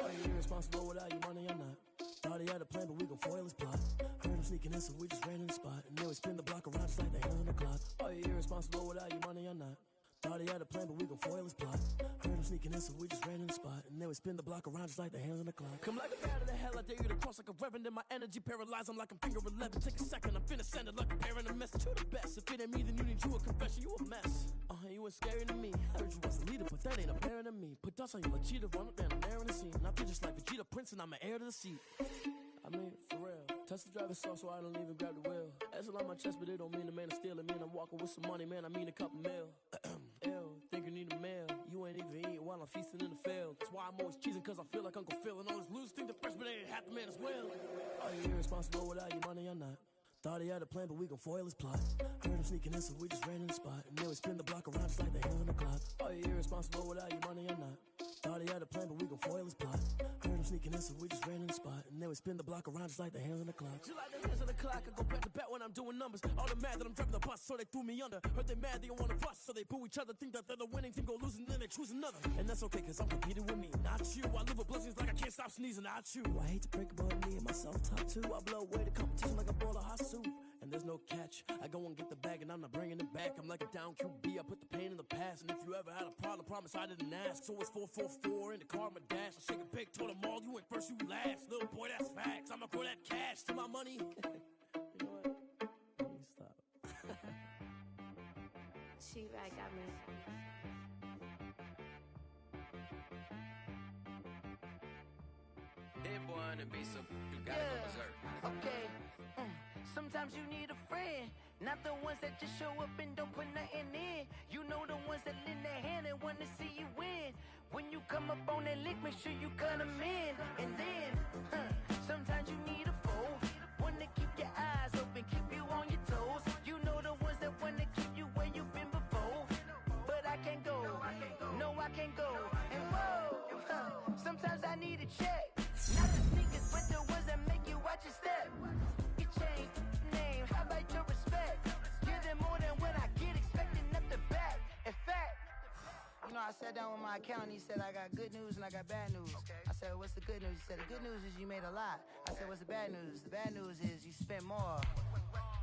Are you irresponsible without your money or not? Thought he had a plan, but we gon' foil his plot. Heard him sneaking in, so we just ran in the spot. And then we spin the block around just like the hands on the clock. Are you irresponsible without your money or not? Thought he had a plan, but we gon' foil his plot. Heard him sneaking in, so we just ran in the spot. And then we spin the block around just like the hands on the clock. Come like a bat of the hell, I dare you to cross like a reverend. And my energy paralyzed, I'm like I'm finger 11. Take a second, I'm finna send it like a parent a message. You the best, if it ain't me, then you need you a confession. You a mess, you ain't scary to me. Heard you was a leader, but that ain't apparent to me. Put dust on you like Cheetah, run up down, I'm there in the scene. I feel just like Vegeta Prince, and I'm an heir to the seat. I mean, for real. Touch the driver's soft, so I don't even grab the wheel. That's a lot on my chest, but it don't mean the man is stealing. Mean I'm walking with some money, man, I mean a couple mil. Ew, think you need a meal. You ain't even eating while I'm feasting in the field. That's why I'm always cheesing, cause I feel like Uncle Phil. And all this losers think the freshman ain't half the man as well. Are you irresponsible without your money or not? Thought he had a plan, but we gon' foil his plot. Heard him sneaking in, so we just ran in the spot. And then we spin the block around just like the hands on the clock. Are you irresponsible without your money or not? Thought he had a plan, but we gon' foil his plot. Heard him sneaking in, so we just ran in the spot. And then we spin the block around just like the hands on the clock. Just like the hands on the clock, I go back to back when I'm doing numbers. All the mad that I'm driving the bus, so they threw me under. Heard they mad, they don't wanna bust, so they boo each other. Think that they're the winning team, go losing, then they choose another. And that's okay, cause I'm competing with me, not you. I live with blessings like I can't stop sneezing, not you. I hate to break about me and myself top two. I blow away the competition like a bowl of hot soup. And there's no catch. I go and get the bag and I'm not bringing it back. I'm like a down QB, I put the pain in the past. And if you ever had a problem, promise I didn't ask. So it's 444 in the car, my dash. I shake a big, told them all, you ain't first, you last. Little boy, that's facts. I'ma grow that cash to my money. You know what? Let me stop. She right, got me. Hit boy on the beat, so you gotta go berserk. Okay. Sometimes you need a friend, not the ones that just show up and don't put nothing in. You know the ones that lend their hand and want to see you win. When you come up on that lick, make sure you cut them in. And then, sometimes you need a foe, one to keep your eyes open, keep you on your toes. You know the ones that want to keep you where you've been before. But I can't go, no I can't go. And whoa, sometimes I need a check. Not the sneakers, but the ones that make you watch your step. You change name, how about your respect? Give them more than what I get expected. I sat down with my accountant. He said, I got good news and I got bad news. I said, what's the good news? He said, the good news is you made a lot. I said, what's the bad news? The bad news is you spent more.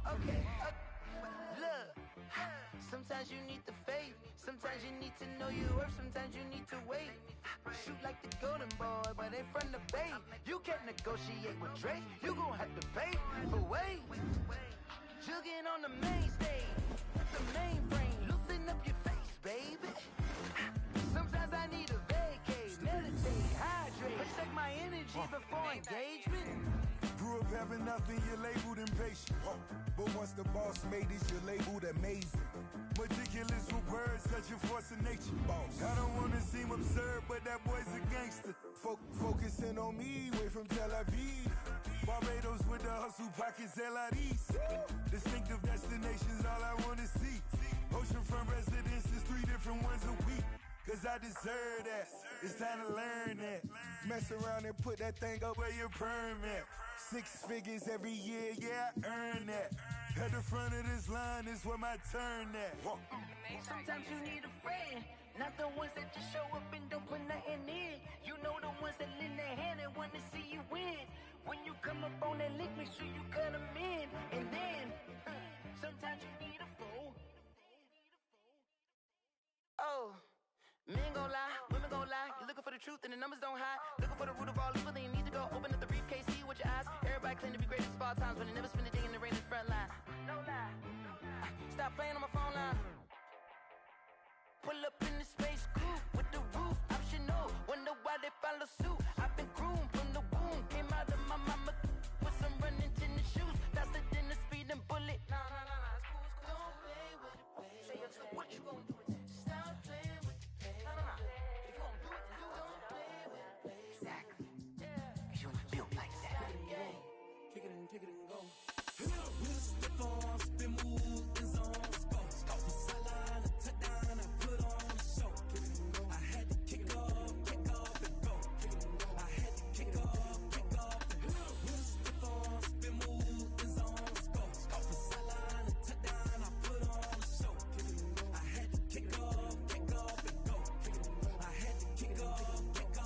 Okay. Look. Sometimes you need the faith. Sometimes you need to know your worth. Sometimes you need to wait. Shoot like the golden boy, but in front of Bay. You can't negotiate with Drake. You gon' have to pay. But wait. Jugging on the main stage. The mainframe. Loosen up your face, baby. Sometimes I need a vacate. Meditate, hydrate. Protect my energy before engagement. Grew up having nothing, you're labeled impatient. But once the boss made it, you're labeled amazing. Meticulous with words, such a force of nature. Boss. I don't wanna seem absurd, but that boy's a gangster. Focusing on me, way from Tel Aviv. Barbados with the hustle pockets, LIDs. Distinctive destinations, all I wanna see. Oceanfront residences, 3 different ones a week. Cause I deserve that, it's time to learn that. Mess around and put that thing up where your permit. 6 figures every year, yeah, I earn that. At the front of this line is where my turn at. Sometimes you need a friend, not the ones that just show up and don't put nothing in. You know the ones that lend their hand and want to see you win. When you come up on that lick, make sure you cut them in. And then, sometimes you need a fool. Oh. Men gon' lie, women gon' lie. You're looking for the truth and the numbers don't hide. Looking for the root of all evil, then you need to go open up the briefcase, see with your eyes. Everybody claim to be greatest of all times, but they never spend a day in the rain in the front line. No lie. Stop playing on my phone line. Pull up in the space coupe with the roof optional. Wonder why they follow suit. I've been groomed from the womb. Came out of my mama with some running tennis shoes. Faster than the speeding bullet. Nah, it's cool. Don't play with it, baby. Say so what you gon' do? Stop playing with it. If you gon' do it, then don't play with it, baby. Exactly. Cause you ain't built like that. Kick it and go. We'll step on, spin move, and zone, go. From sideline to touchdown, I put on a show. I had to kick off and go. I had to kick off and go. We'll step on, spin move, and zone, go. From sideline to touchdown, I put on a show. I had to kick off and go. I had to kick off and go.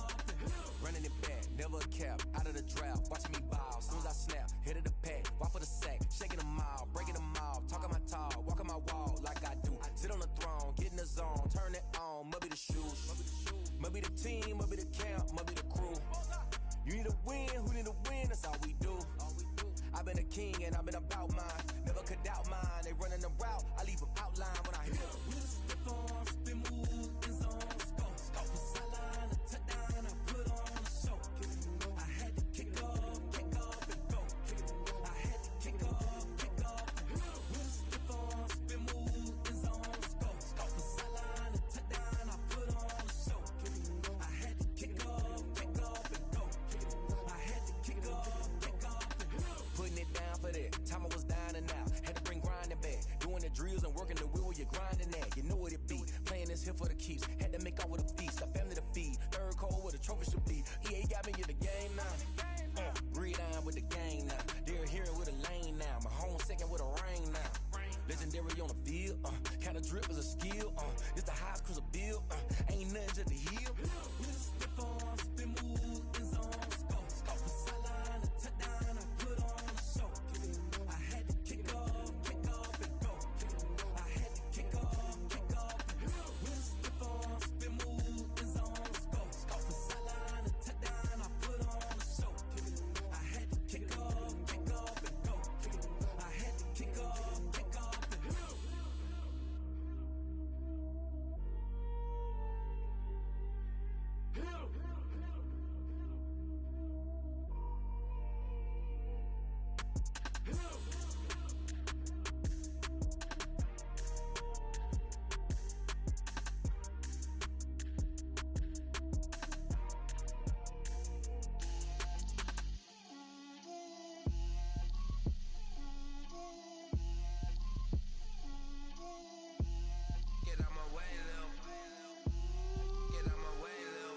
Running it back, never a cap, out of the drought, watching me ball. Soon as I snap, hit of the pack, walk for the sack, shaking them all, breaking them all, talking my talk, walking my wall like I do. Sit on the throne, get in the zone, turn it on, must be the shoes, must be the team, must be the camp, must be the crew. You need a win, who need a win, that's all we do. I've been a king and I've been about mine, never could doubt mine. They running the route, I leave them outline when I hit them. We'll step on, spin move, and zone, go. From sideline to touchdown, I put on a show. I had to kick off and go. I had to kick off and go. We'll step on, spin move, and zone, go. From sideline to touchdown, I put on a show. I had to kick off and go. I had to kick off and go. Putting it down for that, time I was down and out, had to bring grinding back, doing the drills and working the wheel where you're grinding at, you know what it be, playing this here for the keeps, had to make out with a feast, a family to feed, third cold where the trophy should be, EA got me in the game now, breathe on with the gang now, they're hearing with a lane now, my home second with a ring now, legendary on the field, kind of drip is a skill, this the highest cruiser bill, ain't nothing just the hill. We'll step on, spin move, and zone, go. From sideline to touchdown, I put on a show. I had to kick off and go. I had to kick off and go. We'll step on, spin move, and zone, go. From sideline to touchdown, I put on a show. I had to kick off and go. I had to kick off and go. Get out my way, Lil. Get out my way, Lil.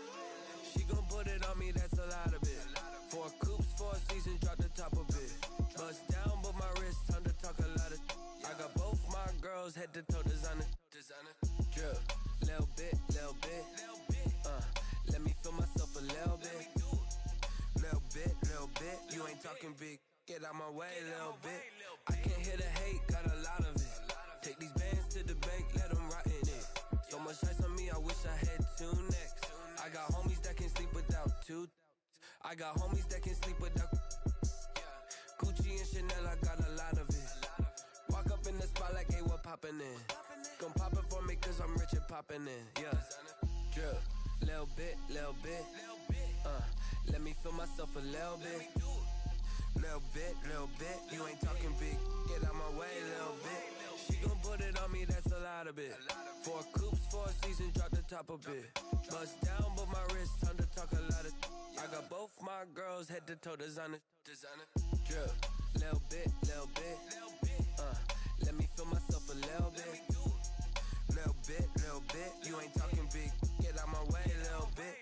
She gon' put it on me, that's a lot of it. 4 coops, 4 seasons, drop the top of it. Bust down, but my wrist, time to talk a lot of. I got both my girls, head to toe designer. Drip, little bit. Let me feel myself a little bit. Little bit. You ain't talking big. Get out my way, little bit. I can't hear the hate, got a lot of it. Take these bands to the bank, let them rot in it. So much ice on me, I wish I had two necks. I got homies that can sleep without two. I got homies that can sleep without Gucci and Chanel, I got a lot of it. Walk up in the spot like, hey, what poppin' in? Gon' pop it for me cause I'm rich and poppin' in, yeah. Drip, little bit. Let me feel myself a little bit. Little bit. You ain't talking big. Get out my way, little bit. She gon' put it on me, that's a lot of it. 4 coops, 4 seasons, drop the top a bit. Bust down, but my wrist, time to talk a lot of. I got both my girls head to toe designer. Drip, little bit. Let me feel myself a little bit. Little bit. You ain't talking big. Get out my way, little bit.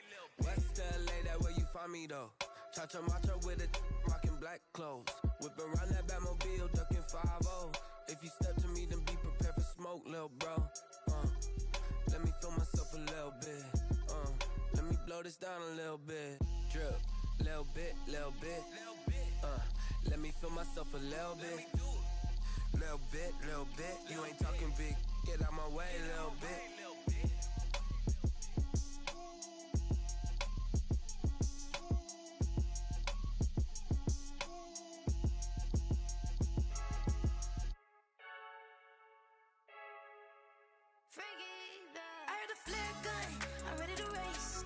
West LA, that where you find me though. Cha-cha macha with a rockin' black clothes. Whip around that Batmobile, ducking 5-0. If you step to me, then be prepared for smoke, lil' bro. Let me feel myself a little bit. Let me blow this down a little bit. Drip, little bit. Let me feel myself a little bit. Little bit. You ain't talking big. Get out my way, little bit. I heard the flare gun, I'm ready to race.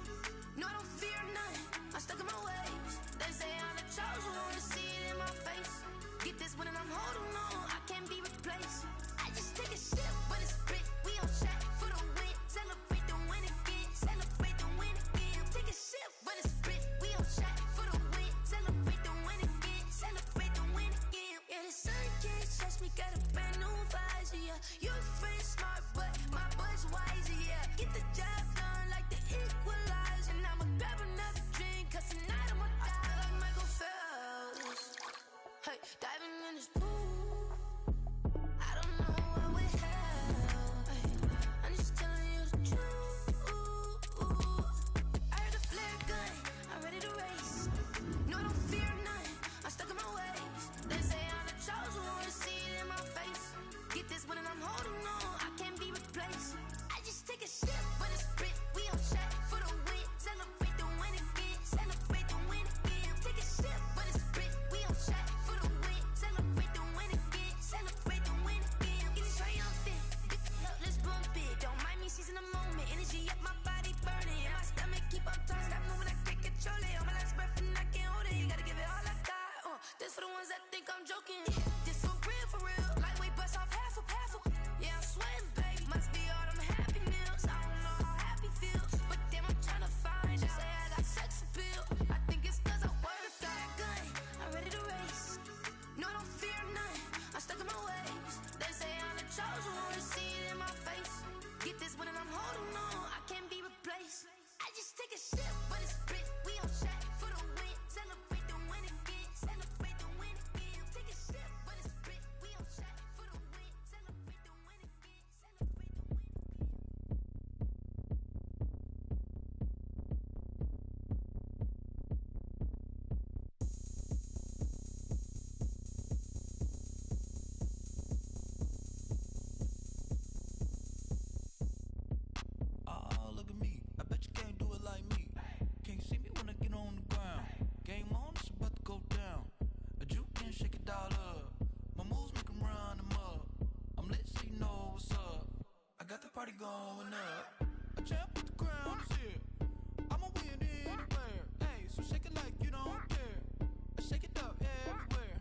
No, I don't fear none, I'm stuck in my ways. They say I'm the chosen one, to see it in my face. Get this one and I'm holding on, I can't be replaced. I just take a sip, but it's split, we on track for the win. Celebrate the win again, celebrate the win again. Take a sip, but it's split, we on track for the win. Celebrate the win again, celebrate the win again. Yeah, the sun can't touch me, got a brand new visor, yeah. You're friend smart, but my bud's wiser, yeah. Get the job done like the equalizer. And I'ma grab another drink, cause tonight I'ma die like Michael Phelps. Hey, diving in this pool, I don't know what would help. Hey, I'm just telling you the truth. I heard the flare gun, I'm ready to race. No, I don't fear none, I'm stuck in my ways. They say I'm the chosen one, to see it in my face. Get this one and I'm holding on, I can't be replaced. I just take a sip, but it's split, we on track for the win. Celebrate the win again, celebrate the win again. Take a sip, but it's split, we on track for the win. Celebrate the win again, celebrate the win again. Get it triumphant, let's bump it. Don't mind me seizing the moment, energy up my body burning. And my stomach keep on turning, stop moving, I can't control it. On my last breath and I can't hold it, you gotta give it all I got. This for the ones that think I'm joking. This for real. Lightweight bust off half a. Yeah, I'm sweating, baby. Must be all them happy meals. I don't know how happy feels, but damn, I'm tryna find out. Say I got sex appeal. I think it's cause I work out. Gun, I'm ready to race. No, I don't fear none, I'm stuck in my ways. They say I'm the chosen one, to see it in my face. Get this one and I'm holding on, I can't be replaced. I just take a sip, but it's split, we on track for the win. Celebrate the win again, celebrate the win again. Take a sip, but it's split, we on track for the win. Celebrate the win again, celebrate the win again. Oh, look at me. I bet you can't do it like me. Can't see me when I get on the ground. Game on, it's about to go down. A juke can shake it all up. My moves make 'em run them up. I'm lit so you know what's up. I got the party going up. A champ with the crown is here. I'ma win anywhere. Hey, so shake it like you don't care. I shake it up everywhere.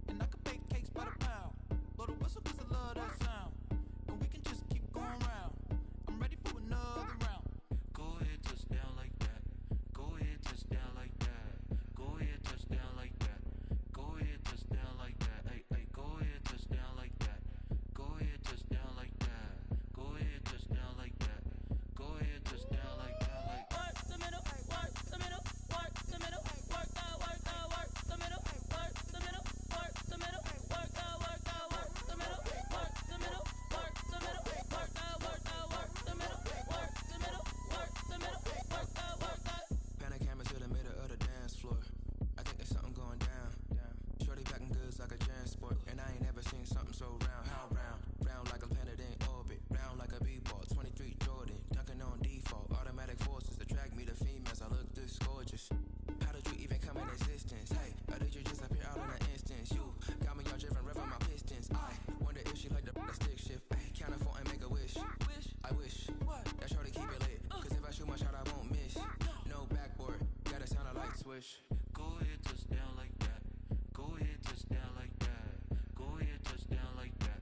And I can bake cakes by the pound. Blow the whistle 'cause I love that sound. And we can just keep going round. I'm ready for another round. Go ahead, touch down like that. Go ahead, touch down like that. Go ahead, touch down like that. Go ahead, touch down like that. Hey, go ahead, touch down like that. Go ahead, touch down like that. Go ahead, touch down like that. Go ahead, touch swish. Go ahead, touchdown like that. Go ahead, touchdown like that. Go ahead, touchdown like that.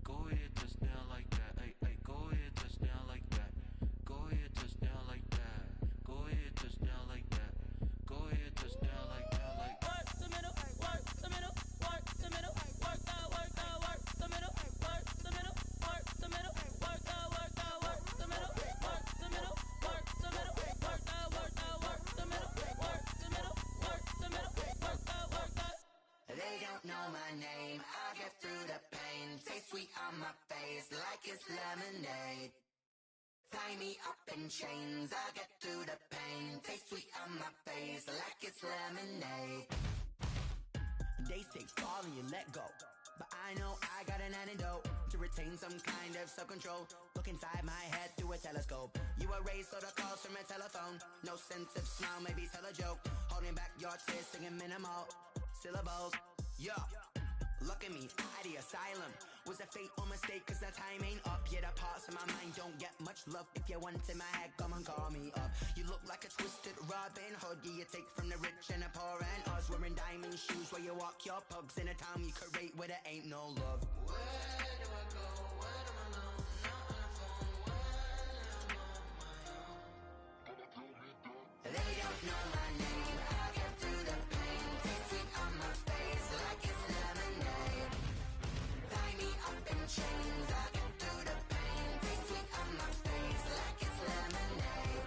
Go ahead, touchdown like that. Ay, ay, go ahead, touchdown like that. Go ahead, touchdown like that. Go ahead, touchdown like that. Go ahead, touchdown like that. Like work the middle, work the middle, work the middle, work the middle, work the middle, work the middle, work the middle, work the middle, work the middle, work the middle, work the middle, work the middle, work the middle, work the. They don't know my name, I'll get through the pain. Taste sweet on my face like it's lemonade. Tie me up in chains, I'll get through the pain. Taste sweet on my face like it's lemonade. They say fall and you let go, but I know I got an antidote to retain some kind of self-control. Look inside my head through a telescope. You erase all the calls from a telephone. No sense of smile, maybe tell a joke. Holding back your tears, singing minimal syllables. Yeah, look at me, at the asylum. Was a fate or mistake, cause the time ain't up. Yeah, the parts of my mind don't get much love. If you want in my head, come and call me up. You look like a twisted Robin Hood. You take from the rich and the poor and us. Wearing diamond shoes where you walk your pugs in a town you create where there ain't no love. Where do I go? When I'm alone? Not on the phone. When I'm on my own. They don't know my name, I'll get through the pain. Taste sweet on my face like it's lemonade. Tie me up in chains, I'll get through the pain. Taste sweet on my face like it's lemonade.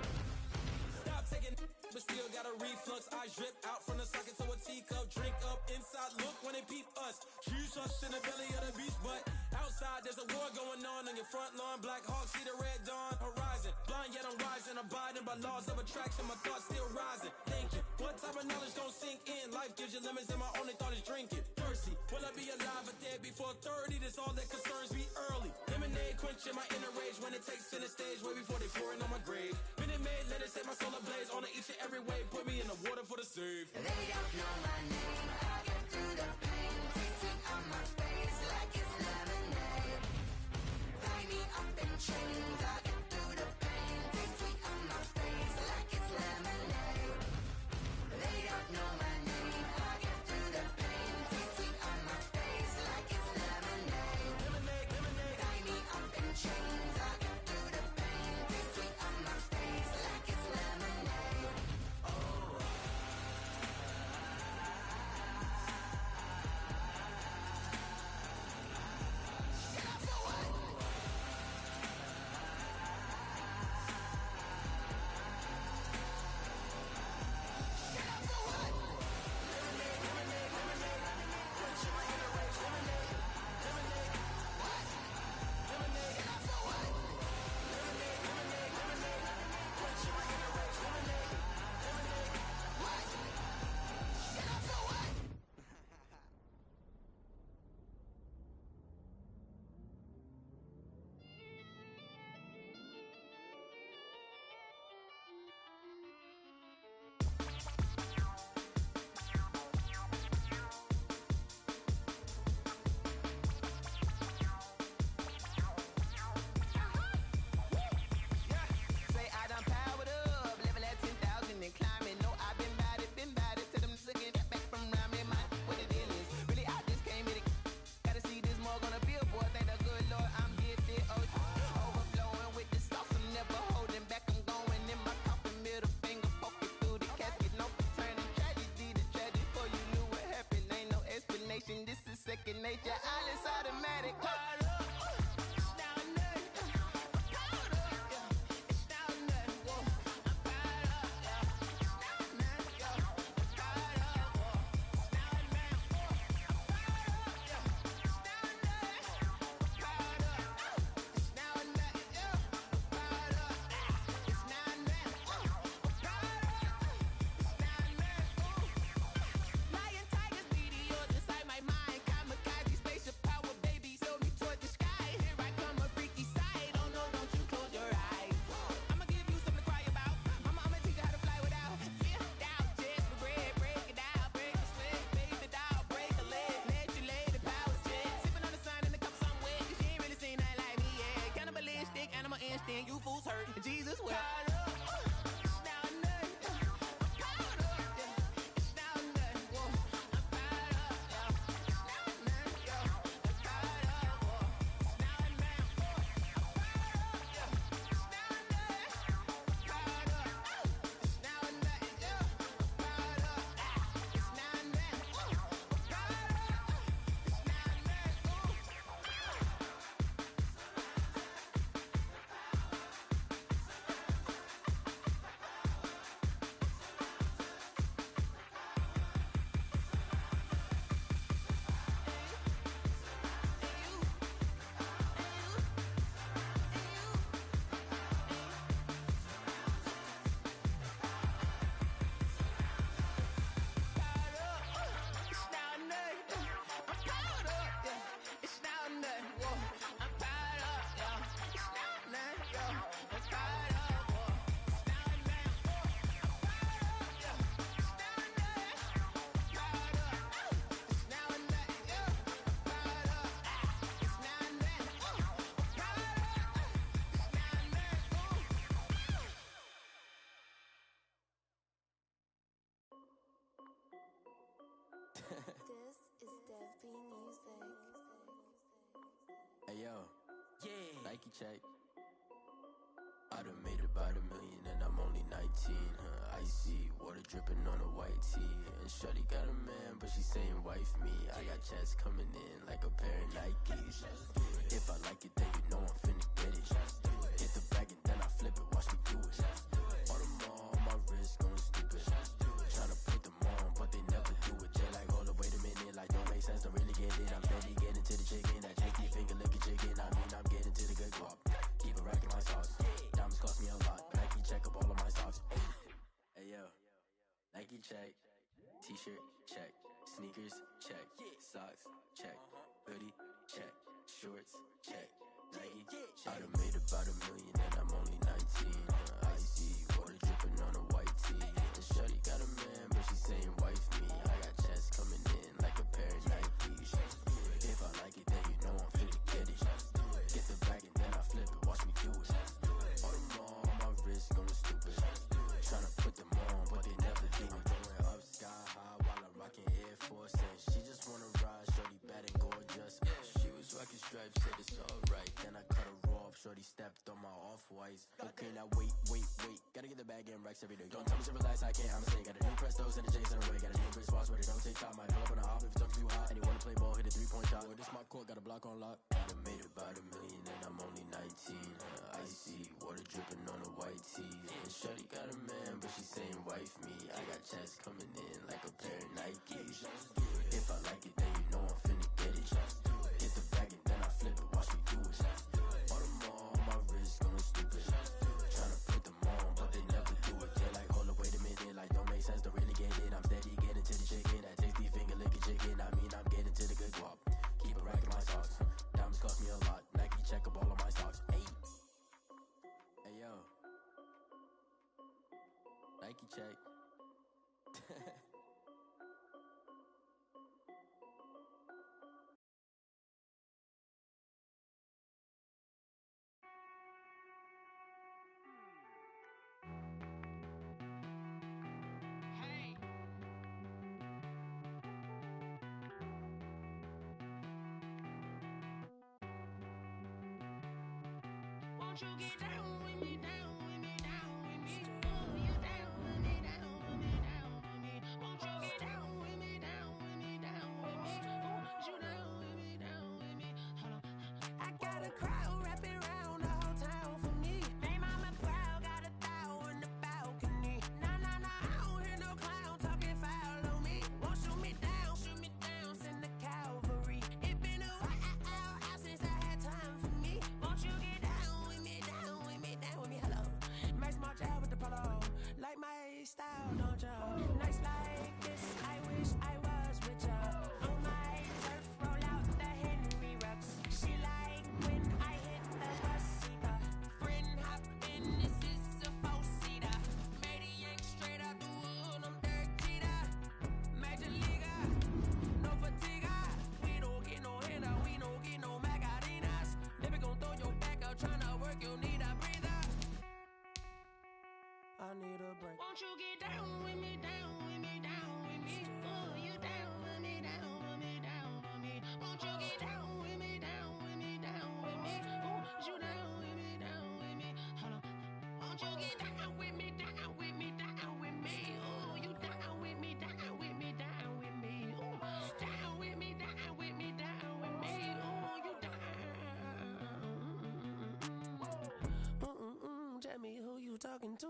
Stop taking but still got a reflux. I drip out from the socket to a teacup. Drink up inside, look when they peep us. Shoes us in the belly of the beach, but outside there's a war going on your front lawn. Black Hawk, see the red dawn horizon. Blind yet I'm rising, abiding by laws of attraction. My thoughts still rising, thinking what type of knowledge don't sink in? Life gives you limits and my only thought is drinking. Thirsty, will I be alive or dead before 30? That's all that concerns me early. Lemonade quenching my inner rage when it takes center stage way before they pour it on my grave. Minute Maid, let it set my soul ablaze on each and every way. Put me in the water for the save. They don't know my name, I'll get through the pain. Taste sweet on my face like it's lemonade. Tie me up in chains, I'll get through the pain. Taste sweet on my face like it's lemonade. They don't know my name, I'll get through the pain. Taste sweet on my face like it's lemonade. Lemonade, lemonade. Tie me up in chains, I'll get through the pain. Taste sweet on my face like it's lemonade. Say I done powered up, level at 10,000 and climbing. No, I've been bad it to them looking back from around me. My what the deal is, really I just came here to gotta see this more gonna feel, boy. Thank the good Lord I'm gifted. Oh, overflowing with the sauce, I'm never holding back. I'm going in my coffin, middle finger poking through the casket. No turning tragedy to tragedy. Before you knew what happened, ain't no explanation. This is second nature. All is automatic. Caught up. Lion, tigers, meteors inside my mind. Kamikaze, spaceship power, baby, sail me toward the sky. Here I come, a freaky side. Oh no, don't you close your eyes. I'ma give you something to cry about. I'ma teach you how to fly without fear, doubt, just regret. Break it out, break a sweat, baby doll, break a leg. Let you lay the power jet. Sipping on the sun in the cup somewhere. Cause you ain't really seen nothing like me yet. Cannibalistic, animal instinct, you fools hurt. Jesus will. Hey yo, yeah. Nike check. I done made about $1 million and I'm only 19. Icy water dripping on a white tee. And shorty got a man, but she saying wife me. I got checks coming in like a pair of Nikes. If I like it, then you know I'm finna get it. Hit the bag and then I flip it. Watch me do it. All them on my wrist going stupid. Tryna put them on, but they never do it. They like, hold up, wait a minute. Like, don't make sense, don't really get it. I'm steady getting to the chicken. That tasty finger licking chicken. I mean, I'm getting to the good guap. Keep it racking my sauce. Diamonds cost me a lot. Nike check up all of my socks. Hey yo, Nike check. T-shirt check. Sneakers check. Socks check. Hoodie check. Shorts check. Nike I done made about $1 million and I'm only 19. Icy water dripping on a white tee. And shorty got a man, but she saying wife me. I got checks coming in like a pair of Nikes. If I like it, then you know I'm finna get it. Get the bag and then I flip it. Watch me do it. All them on my wrist going stupid. Tryna put them on, but they never do it. Going up sky high while I'm rocking Air Force. And she just wanna ride, shorty bad and gorgeous. She was rocking stripes, said it's alright. Then I cut her off, shorty stepped on my off-whites. Okay, now wait. Gotta get the bag and racks every day. Don't tell me to relax, I can't, I'm saying. Got a new Prestos and a Jason away. Got a new wristwatch where they don't take time. Might pull up on a hop if it's talking too hot. And he wanna play ball, hit a 3-point shot. With this my court, got a block on lock. I done made about $1 million and I'm only 19. Icy water dripping on a white tee. And shorty got a man, but she saying wife me. I got checks coming in like a pair of Nikes. If I like it, then you know I'm finna get it. Hit the bag and then I flip it. Watch me do it. All them on my wrist going stupid. Tryna put them on, but they never do it. They're like, hold up, wait a minute. Like, don't make sense, don't really get it. I'm steady getting to the chicken. That tasty finger licking chicken. I mean, I'm getting to the good guap. Keep it racking my socks. Diamonds cost me a lot. Nike check up all of my socks. Hey yo, Nike check. Won't you get down with me, down with me, down with me? Oh, you down with me, down with me, down with me. Won't you get down with me, down with me, down with me? Oh, you down with me, down with me? Hold on. I got a crowd wrapping around the whole town for me. They mama proud, got a thou in the balcony. Nah, I don't hear no clown talking foul on me. Won't shoot me down, send the cavalry. It been a while since I had time for me. Won't you get down with me, down with me, down with me? Hello. Nice small job with the polo. Like my style, don't you? Nice like this, I wish I was with ya. On my turf, roll out the Henry Rux. She like when I hit the bus seeker. Friend hop in, this is a four-seater. Made a yank straight out the wood, I'm Derek Jeter. Major leaguer, no fatigue. We don't get no hitter, we don't get no Magarinas. Never gon' throw your back out, tryna work, you need a breather. I need a break. Won't you get down with me, down with me, down with me? Oh, you down with me, down with me, down with me? Won't you get down with me, down with me, down with me? Oh, you down with me, down with me? Hold on. Won't you get down with me, down with me, down with me? Oh, you down with me, down with me, down with me? Oh, down with me, down with me, down with me? Oh, you down. Tell me who you talking to.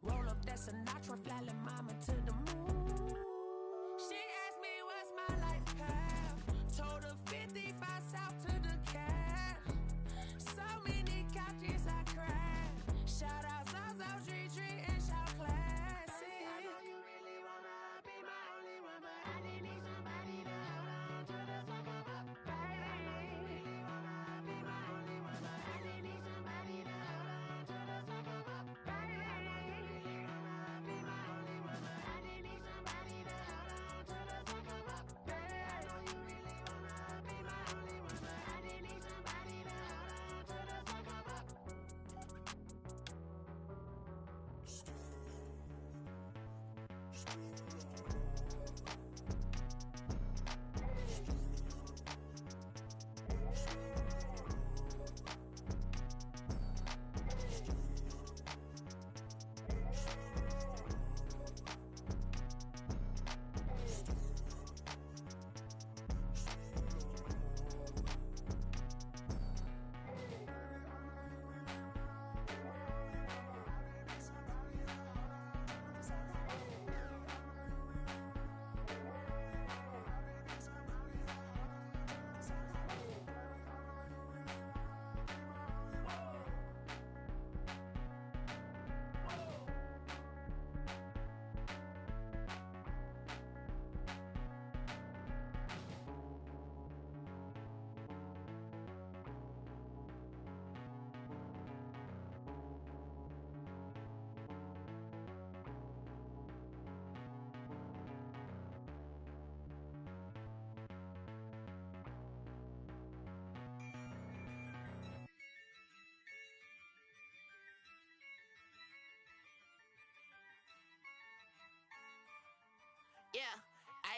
Roll up that Sinatra, fly la mama to the moon. She asked me what's my life path. Told her 55 south to the cat. So many couches I cried. Shout out Zazo, Tree, and shout classy. I know you really wanna be my only one, but I didn't need somebody to hold on to the sucker up, baby. I know you really wanna be my only one, but I didn't need somebody to hold on to the sucker up, baby. I know you really wanna be my only one, but I didn't need somebody to hold on to the sucker up, baby. I know you really wanna be my only one, but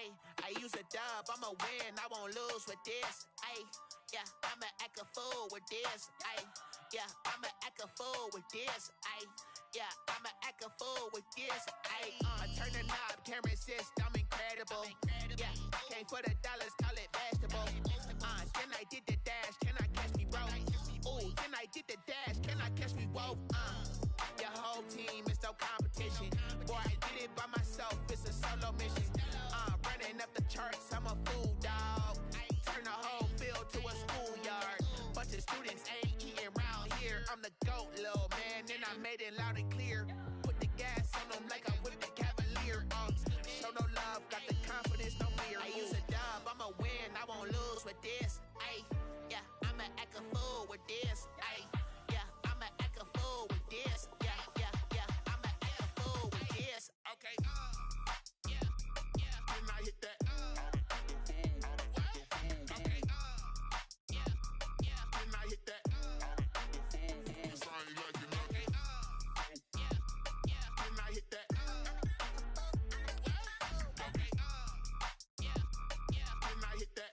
Ayy, I use a dub, I'ma win, I won't lose with this. Ayy, yeah, I'ma act a fool with this. Ayy, yeah, I'ma act a fool with this. Ayy, yeah, I'ma act a fool with this. Ayy, I turn the knob, can't resist, I'm incredible. Yeah, came for the dollars, call it vegetable. Then I did the dash, can I catch me, bro? Ooh, then I did the dash, can I catch me, whoa? Your whole team is no competition. Boy, I did it by myself, it's a solo mission. Running up the charts, I'm a fool, dog. Turn the whole field to a schoolyard. Bunch of students ain't eating round here. I'm the GOAT, little man, and I made it loud and clear. Put the gas on them like I whipped the Cavalier. Show no love, got the confidence, no fear. I use a dub, I'ma win, I won't lose with this. Ayy, yeah, I'ma act a fool with this. Ayy, yeah, I'ma act a fool with this. Yeah, yeah, yeah, I'ma act a fool with this. Okay, yeah, yeah, then I hit that. Okay, yeah, yeah, then I hit that. Cause I ain't like it, okay, yeah, yeah, then I hit that. Okay, yeah, yeah, then I hit that.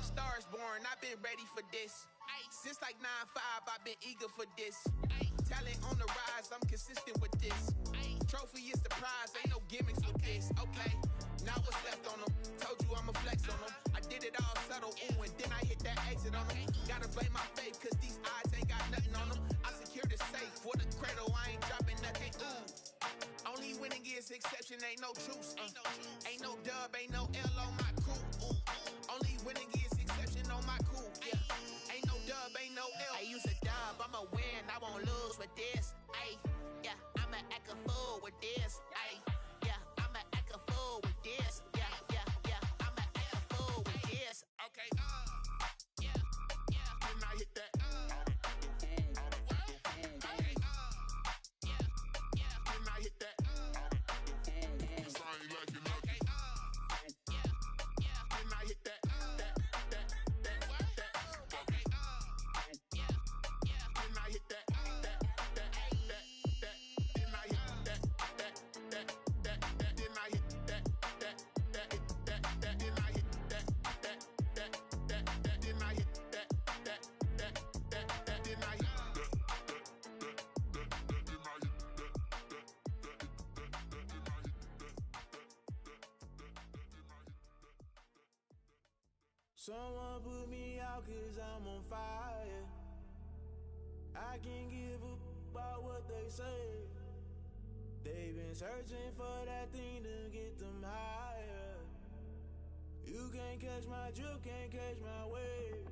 Stars born, I've been ready for this. Since like 9-5, I've been eager for this. Talent on the rise, I'm consistent with this. Trophy is the prize, ain't no gimmicks with this. Okay, now what's left on them? Told you I'ma flex on them. I did it all subtle, ooh, and then I hit that exit on them. Gotta blame my faith, cause these odds ain't got nothing on them. I secured the safe for the cradle, I ain't dropping nothing, ooh. Only winning is exception, ain't no truce. Ain't no dub, ain't no L on my crew. Only winning is exception on my crew. Yeah, ain't no dub, ain't no L. I use a dub, I'ma win, I won't lose with this. Ayy, yeah, I'ma act a fool with this. Ayy, yeah, I'ma act a fool with this. Yeah, yeah, yeah, I'ma act a fool with this. Okay, yeah, yeah, then I hit that. Okay, yeah, yeah, then I hit that. Cause I ain't like it, okay, yeah, yeah, then I hit that. Okay, yeah, yeah, then I hit that. Someone put me out cause I'm on fire. I can't give a about what they say. They've been searching for that thing to get them higher. You can't catch my drift, can't catch my wave.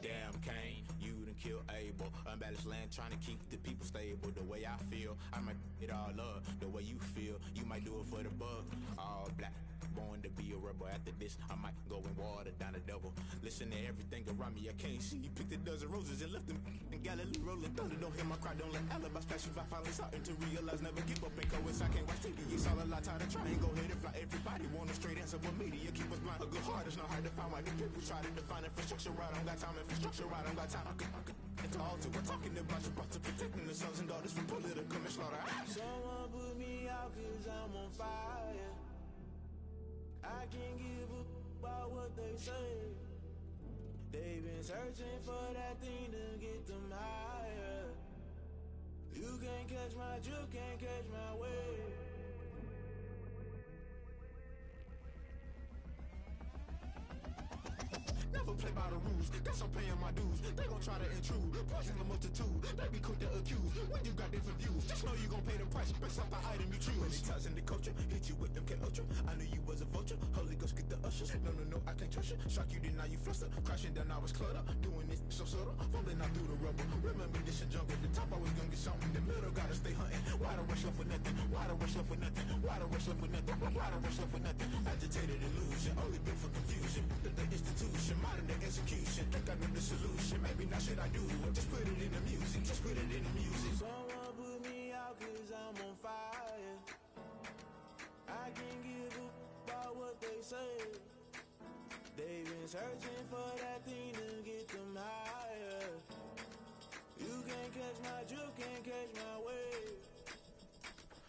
Damn, Kane, you done killed Abel. Unbalanced land, trying to keep the people stable. The way I feel, I might it all up. The way you feel, you might do it for the buck. All black, born to be a rebel. After this, I might go and water down the devil. Listen to everything around me, I can't see. Picked a dozen roses and left them in Galilee rolling thunder. Don't hear my cry, don't let alibis pass you. I finally starting to realize, never give up and cowards. I can't watch TV, it's all a lot, tired of trying. Go ahead and fly. Everybody want a straight answer with media. Keep us blind, a good heart, it's not hard to find. Why the people try to define infrastructure right? I don't got time, infrastructure right, I don't got time. I could it's all to. We're talking about you, about to protecting the sons and daughters from political and slaughter. Someone put me out cause I'm on fire. I can't give a about what they say. They've been searching for that thing to get them higher. You can't catch my drift, can't catch my wave. Never play by the rules, guess I'm paying my dues. They gon' try to intrude, poison the multitude. They be quick to accuse, when you got different views. Just know you gon' pay the price, based off the item you choose. Many times in the culture, hit you with them K Ultra. I knew you was a vulture, Holy Ghost get the ushers. No, I can't trust you. Shock you, then now you fluster. Crashing down, I was cluttered. Doing this so subtle, falling out through the rubble. Remember this and jump at the top, I was gonna get something. In the middle, gotta stay hunting. Why the rush left for nothing? Why the rush left for nothing? Why the rush left for nothing? Why the rush left for nothing? Agitated illusion, only built for confusion. The institution, modern day execution. Think I know the solution. Maybe not should I do it? Just put it in the music. Just put it in the music. Someone put me out cause I'm on fire. I can't give a about what they say. They've been searching for that thing to get them higher. You can't catch my drift, can't catch my wave.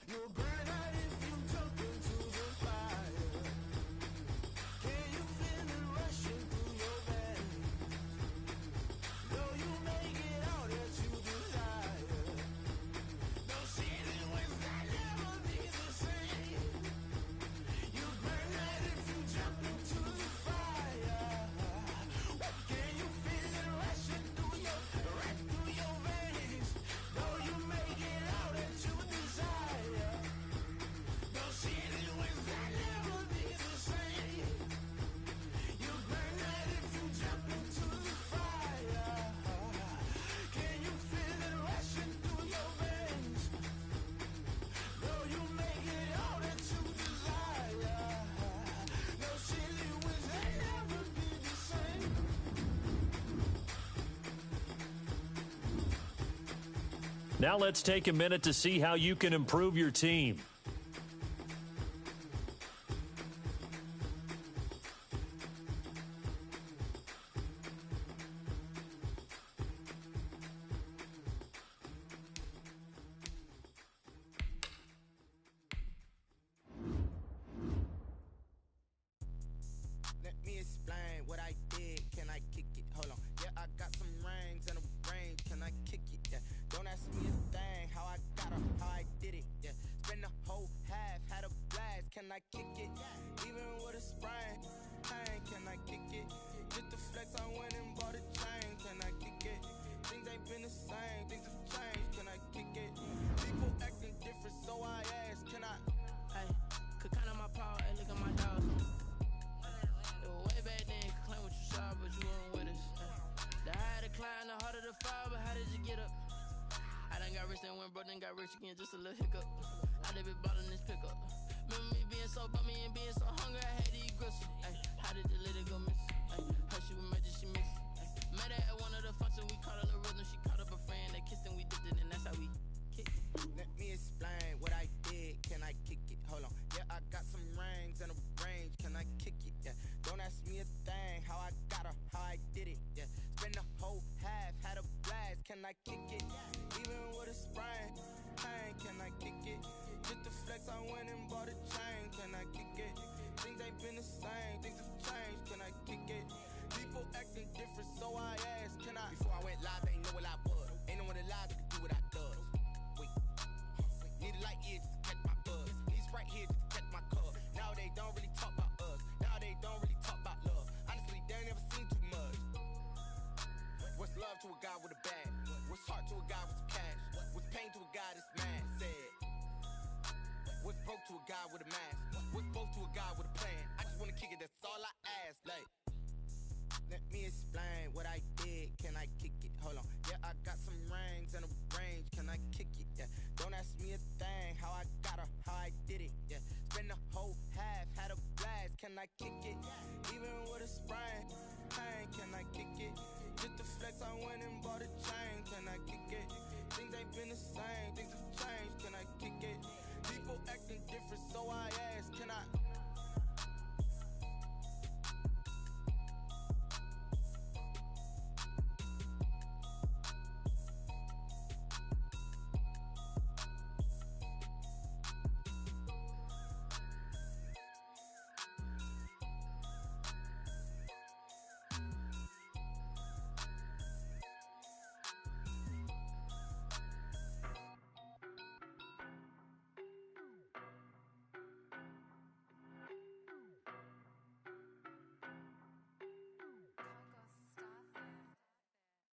You're great at it. Now let's take a minute to see how you can improve your team. Let me explain what I did. Can I kick it? Hold on. Yeah, I got some rings and a range. Can I kick it? Yeah. Don't ask me a thing. How I got her, how I did it. Yeah. Spend the whole half, had a blast. Can I kick it? Even with a sprain. Pain, can I kick it? Just the flex, I went and bought a chain. Can I kick it? Things ain't been the same. Things have changed. Can I kick it? People acting different, so I asked. Can I? Hey, could count on my power, hey, look at my dogs. It was way back then, could claim what you saw, but you weren't with us. The higher the climb, the harder the fall, but how did you get up? I done got rich and went broke, then got rich again, just a little hiccup. I done been ballin' this pickup. Remember me being so bummy and being so hungry, I had to eat gristle. Ay, how did the lady go miss? Ay, her she was magic, she missed. Met her at one of the functions, we caught her the rhythm, she caught up a friend, they kissed and we dipped it, and that's how we kick. Let me explain what I did. Can I kick it? Hold on. Yeah, I got some rings and a range. Can I kick it? Yeah. Don't ask me a thing. How I got her, how I did it. Yeah. Spend the whole half, had a blast. Can I kick it? Even with a sprain. Pain, can I kick it? Just the flex, I went and bought a chain. Can I kick it? Things ain't been the same. Things have changed. Can I kick it? People acting different, so I asked. Can I? Before I went live, ain't know what I was. Ain't no one alive that could do what I does. Wait. Need a light here just to catch my buzz. Need Sprite here just to catch my cup. Now they don't really talk about us. Now they don't really talk about love. Honestly, they ain't never seen too much. What's love to a guy with a bag? What's heart to a guy with some cash? What's pain to a guy that's mad? Said. What's broke to a guy with a mask? What's both to a guy with a plan? I just wanna kick it, that's all I ask. Like, let me explain what I did. Can I kick it? Hold on. Yeah, I got some rings and a range. Can I kick it? Yeah. Don't ask me a thing. How I got her, how I did it. Yeah. Spend the whole half, had a blast. Can I kick it? Even with a sprain. Pain, can I kick it? Just the flex, I went and bought a chain. Can I kick it? Things ain't been the same. Things have changed. Can I kick it? People acting different, so I asked. Can I?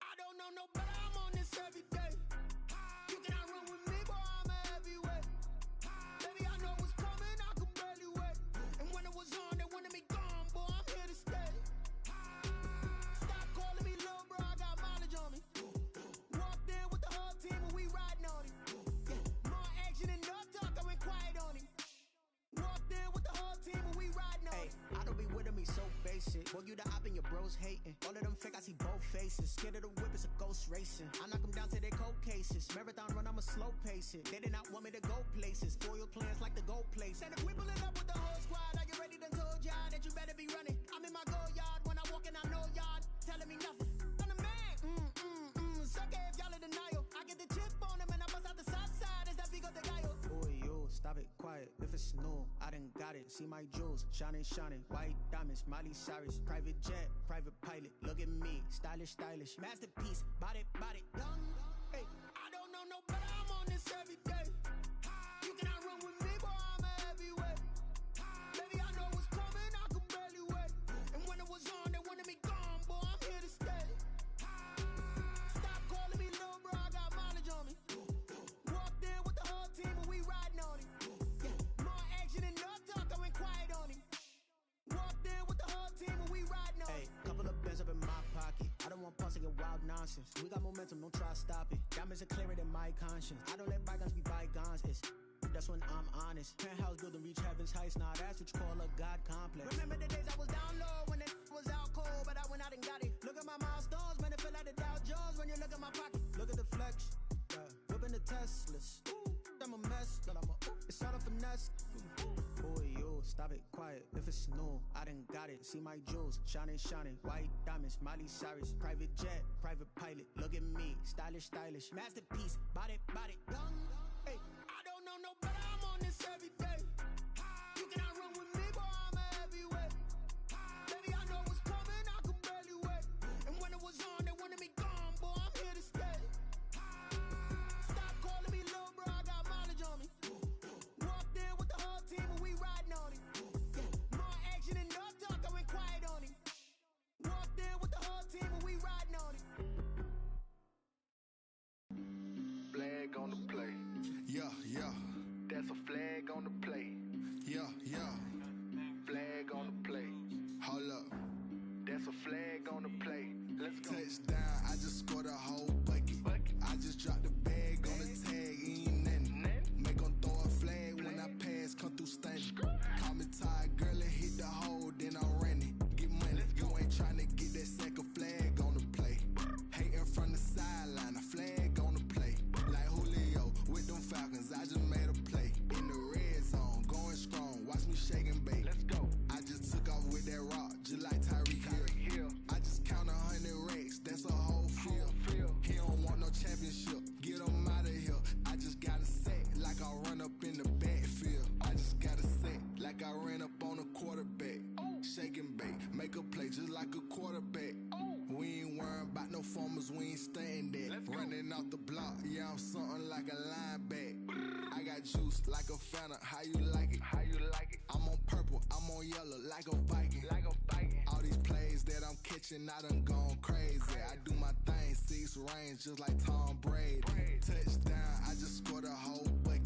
I don't know no better, I'm on this every day. You cannot run with me, boy, I'm a heavyweight. Baby, I know what's coming, I could barely wait. And when it was on, they wanted me gone, boy, I'm here to stay. Stop calling me little bro, I got mileage on me. Walked in with the whole team and we riding on it. More action and no talk, I went quiet on him. Walked in with the whole team and we riding on it. I don't be with him, he's so basic. Boy, you the op and your bros hating. All of them fake, I see both faces. Scared of the whip, it's a ghost racing. I knock them down to their cold cases. Marathon run, I'ma slow pace it. They did not want me to go places. Foil plans like the gold place. And if we pulling up with the whole squad, are you ready to told y'all that you better be running? I'm in my go yard. When I walk in, I know y'all telling me nothing. I'm the man. Sucker if y'all in denial. I get the chip on them and I bust out the south side. Is that big of the guy? Boy, yo, stop it, quiet. If it's new, I done got it. See my jewels, shining, shining. White diamonds, Miley Cyrus. Private jet, private pilot. Look at me, stylish, stylish. Masterpiece, body, body. Hey, I don't know no better, I'm on this every day. You cannot run with me, boy, I'm a heavyweight. Baby, I know what's coming, I could barely wait. And when it was on, they wanted me gone, boy, I'm here to stay. Stop calling me little bro, I got mileage on me. Walked in with the whole team and we riding on it. More action and no talk, I went quiet on him. Walked in with the whole team and we riding on it. Hey, couple of bands up in my pocket. I don't want pause to get wild nonsense. We got momentum, don't try to stop it. Diamonds are clearer than my conscience. I don't let bygones be bygones. It's that's when I'm honest. Penthouse building reach heaven's heights. Now that's what you call a God complex. Remember the days I was down low when it was out cold, but I went out and got it. Look at my milestones, man, it feel like the Dow Jones when you look at my pocket. Look at the flex. Whipping the restless. I'm a mess, but it's all a finesse. Boy, you stop it quiet. If it's new, I done got it. See my jewels, shining, shining. White diamonds, Miley Cyrus. Private jet, private pilot. Look at me, stylish, stylish. Masterpiece, body, young. Hey, I don't know no better. I'm on this every day. You cannot run with me, boy. I'm a heavyweight. Baby, I know what's coming. I could barely wait. And when it was on, they wanted me gone, boy. I'm here to stay. Stop calling me little bro. I got mileage on me. Walked in with the whole team and we riding on it. More action and no talk. I went quiet on it. Walked in with the whole team and we riding on it. Flag on the play. Yeah, yeah. That's a flag on the play. Yeah, yeah. Flag on the play. Hold up. That's a flag on the play. Let's go. Touchdown, I just scored a whole bucket. I just dropped the bag on the tag, ain't nothing. Make them throw a flag when I pass, come through stunning. Call me tired, girl, it hit the hole, then I'm running. Get money, you ain't trying to get that second flag on the play. Hating from the sideline, a flag on the play. Like Julio with them Falcons, I just made a play. In the red zone, going strong, watch me shake and bake. Let's go. I just took off with that rock, just like Tyreek Hill. I just count 100 racks, that's a whole field. He don't want no championship, get him out of here. I just got a set, like I run up in the backfield. I just got a set, like I ran up on a quarterback. Shake and bake, make a play just like a quarterback. We ain't worrying about no formers, we ain't staying there. Running off the block, yeah, I'm something like a lineback. I got juice like a Fanta, how you like it? How you like it? I'm on purple, I'm on yellow, like a Viking. Like a Viking. All these plays that I'm catching, I done gone crazy. I do my thing, 6 range, just like Tom Brady. Touchdown, I just scored a whole bucket.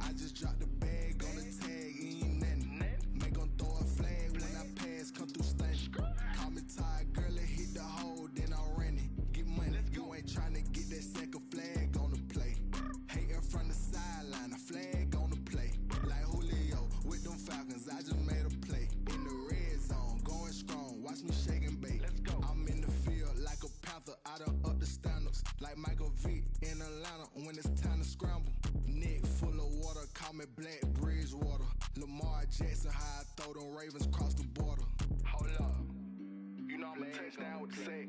I just dropped the bag on the tag, ain't nothing. Make them throw a flag when I pass, come through stunning. Call me tired, girl, it hit the hole, then I'm running. Get money, you ain't trying to get that second flag on the play. Hating from the sideline, a flag on the play. Like Julio with them Falcons, I just made a play. In the red zone, going strong, watch me shake and bake. Let's go. I'm in the field like a Panther, I done up the standards. Like Michael Vick in Atlanta when it's time to scramble. Neck full of water, call me Black Bridgewater. Lamar Jackson, how I throw them Ravens cross the border. Hold up. You know I'm a touchdown with the sack.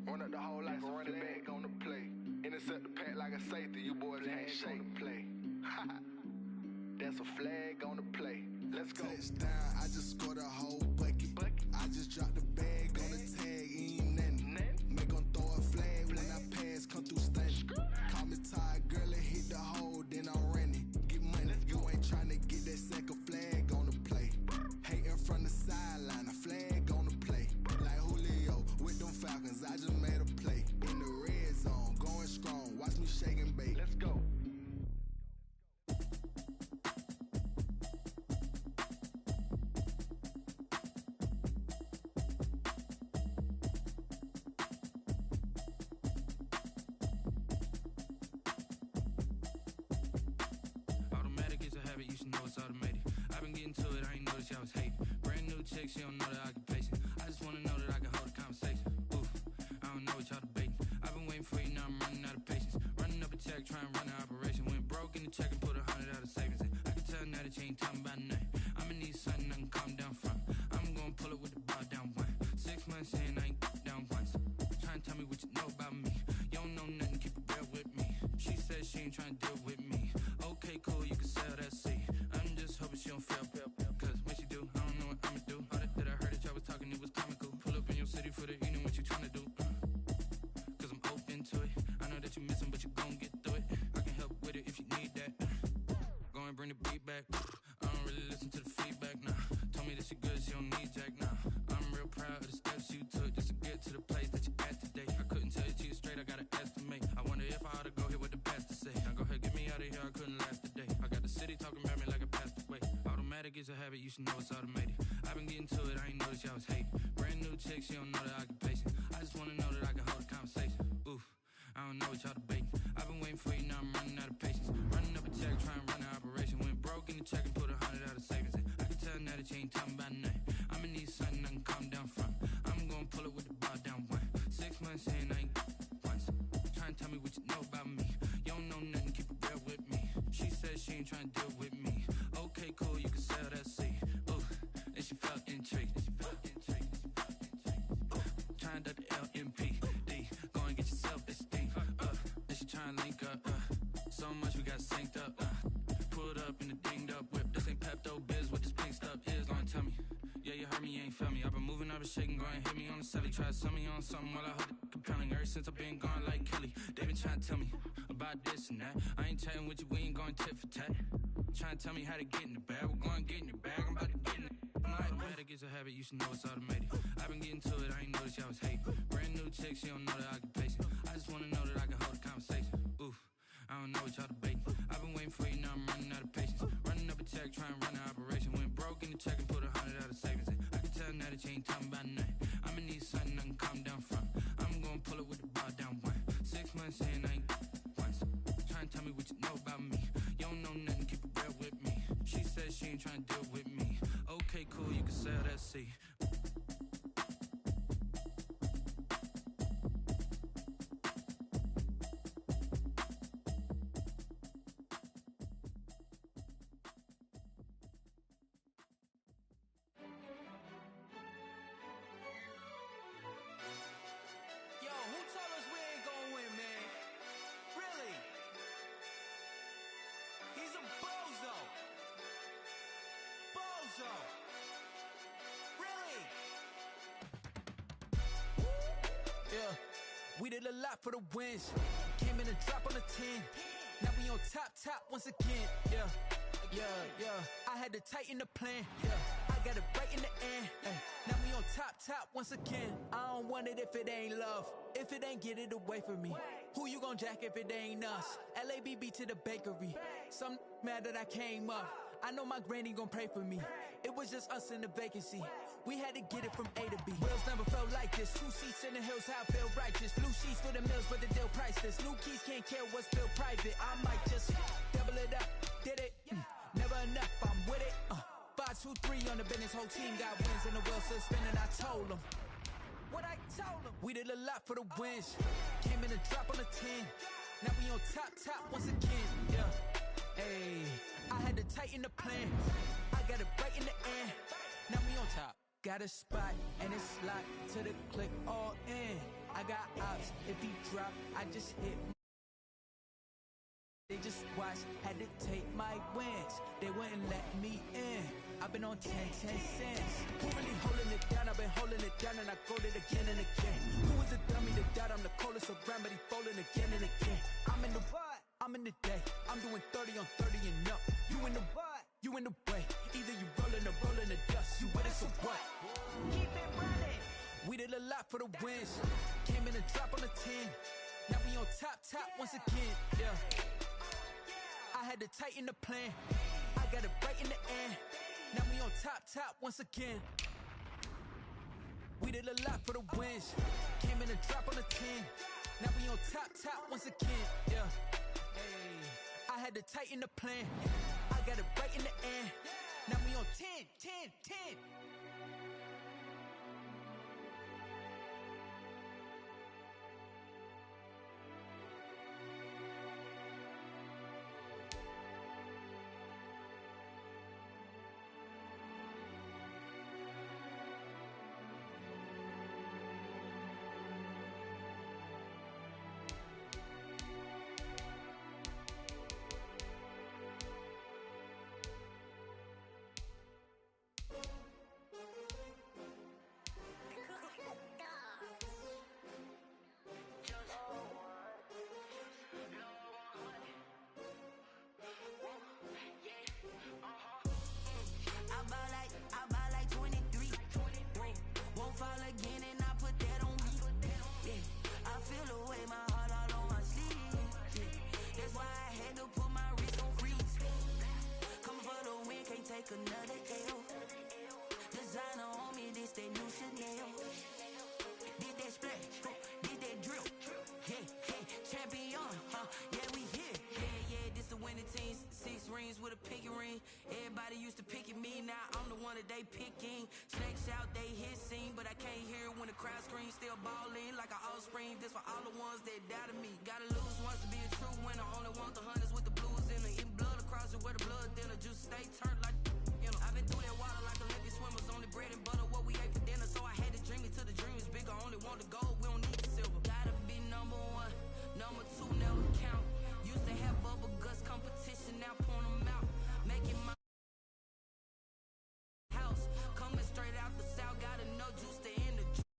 Run up the whole like a running back on the play. Intercept the pack like a safety. You boys can't shake the play. That's a flag on the play. Let's go. Touchdown, I just scored a whole bucket. I just dropped the bag on the tag, ain't nothing. Make them throw a flag when I pass, come through stunning. Call me tired, girl, it hit the hole, then I'm running. Get money, you ain't trying to get that second flag on the play. Hating from the sideline, a flag on the play. Like Julio with them Falcons, I just made a play. In the red zone, going strong, watch me shake and bake. Let's go. Automatic is a habit, you should know it's automated. I've been getting to it, I ain't noticed y'all was hating. Brand new chick, she don't know the occupation. I just wanna know that I can hold a conversation. Oof, I don't know what y'all debating. I've been waiting for you, now I'm running out of patience. Running up a check, trying to run an operation. Went broke in the check and put 100 out of savings in. I can tell now that you ain't talking about nothing. I'ma need something I can calm down from. I'm gonna pull it with the bar down one. 6 months in, I ain't down once. Trying to tell me what you know about me. You don't know nothing, keep it real with me. She said she ain't trying to deal with me. Okay, cool, you can sell that seed. I'm just hoping she don't fail. Cause when she do, I don't know what I'ma do. All that I heard that y'all was talking, it was comical. Pull up in your city for the evening, what you tryna do? Cause I'm open to it. I know that you missing, but you gon' get through it. I can help with it if you need that. Go and bring the beat back. I don't really listen to the feedback, nah. Told me that she good, she don't need Jack, nah. I'm real proud of the steps you took just to get to the place that you at today. I couldn't tell you to you straight, I gotta estimate. I wonder if I ought to go here with the pastor say. Now go ahead, get me out of here, I couldn't last a day. I got the city talking about me like a passed away. Automatic is a habit, you should know it's automated. I've been getting to it, I ain't noticed y'all was hating. Brand new chick, she don't know the occupation. I just wanna know that I can hold a conversation. Oof, I don't know what y'all debating. I've been waiting for you, now I'm running out of patience. Running up a check, trying to run an operation. Went broke in the check and put 100 out of savings in. I can tell now that you ain't talking about nothing. I'ma need something I can calm down from. I'm gonna pull it with the bar down one. 6 months in, I ain't once. Trying to tell me what you know about me. You don't know nothing, trying to deal with me. Okay, cool, you can sell that seat. Ooh, and she felt intrigued. Trying to the LMP. D, go and get your self-esteem. And she trying to link up. So much we got synced up. Pulled up in the dinged up whip. This ain't Pepto-Biz, what this pink stuff is. Long tell me. Yeah, you heard me, you ain't felt me. I've been moving, I've been shaking, go and hit me on the celly. Try to sell me on something while I hold it compelling. Ever since I've been gone like Kelly, they been trying to tell me about this and that. I ain't chatting with you, we ain't going tit for tat. Trying to tell me how to get in the bag. We're going to get in the bag, I'm about to get in it. I'm like, automatic is a habit, you should know it's automated. I've been getting to it, I ain't noticed y'all was hating. Brand new chick, she don't know the occupation. I just wanna know that I can hold a conversation. Oof, I don't know what y'all debating. I've been waiting for you, now I'm running out of patience. Running up a check, trying to run an operation. Went broke in the check and put 100 out of savings in. I can tell now that you ain't talking about nothing. I'ma need something I can calm down from. I'm gonna pull it with the bar down one. 6 months in, I ain't once. Trying to tell me what you know about me. You don't know nothing, keep it real with me. She said she ain't trying to deal with me. Okay, cool, you can sell that seat. Yo, who told us we ain't gonna win, man? Really? He's a bozo. Bozo. Really? Yeah, we did a lot for the wins. Came in and drop on the 10. Now we on top once again. Yeah. I had to tighten the plan. Yeah, I got it right in the end. Now we on top once again. I don't want it if it ain't love. If it ain't, get it away from me. Who you gon' jack if it ain't us? LABB to the bakery. Some mad that I came up. I know my granny gon' pray for me. It was just us in the vacancy. We had to get it from A to B. Wheels never felt like this. 2 seats in the hills, how I feel righteous. Blue sheets for the mills, but the deal priceless. New keys can't care what's built private. I might just double it up. Did it? Never enough, I'm with it. 5, 2, 3 on the business. Whole team got wins and the wheels still spinning. I told them what I told them. We did a lot for the wins. Came in and drop on the 10. Now we on top once again. Yeah. Hey, I had to tighten the plan. I got it right in the end. Now we on top. Got a spot and it's locked to the click all in. I got ops. If he drop, I just hit. They just watched, had to take my wins. They wouldn't let me in. I've been on 10 cents. Who really holding it down? I've been holding it down and I go it again and again. Who is the dummy that doubt? I'm the coldest around, but he falling again and again. I'm in the what? I'm in the day. I'm doing 30 on 30 and up. You in the what? You in the way. Either you rolling or rolling the dust. You with us or what? Keep it running. We did a lot for the wins. Came in and drop on the 10. Now we on top once again. Yeah. I had to tighten the plan. I got it right in the end. Now we on top once again. We did a lot for the wins. Came in and drop on the 10. Now we on top once again. Yeah. Hey, I had to tighten the plan. I got it right in the end. Now we on 10. I buy like 23. Won't fall again and I put that on me. Yeah, I feel the way, my heart all on my sleeve. Yeah, that's why I had to put my wrist on freeze. Coming for the win, can't take another L. Designer on me, this that new Chanel. Did that splash, did that drill. Yeah, champion, yeah, we here. Yeah, this the winning team. 6 rings with a pinky ring. Everybody used to pick at me, now I'm the one that they picking. Snake shout, they hit scene, but I can't hear it when the crowd screams. Still ballin' like an offspring. This for all the ones that doubted me. Gotta lose once to be a true winner. Only want the hunters with the blues in the in blood across where the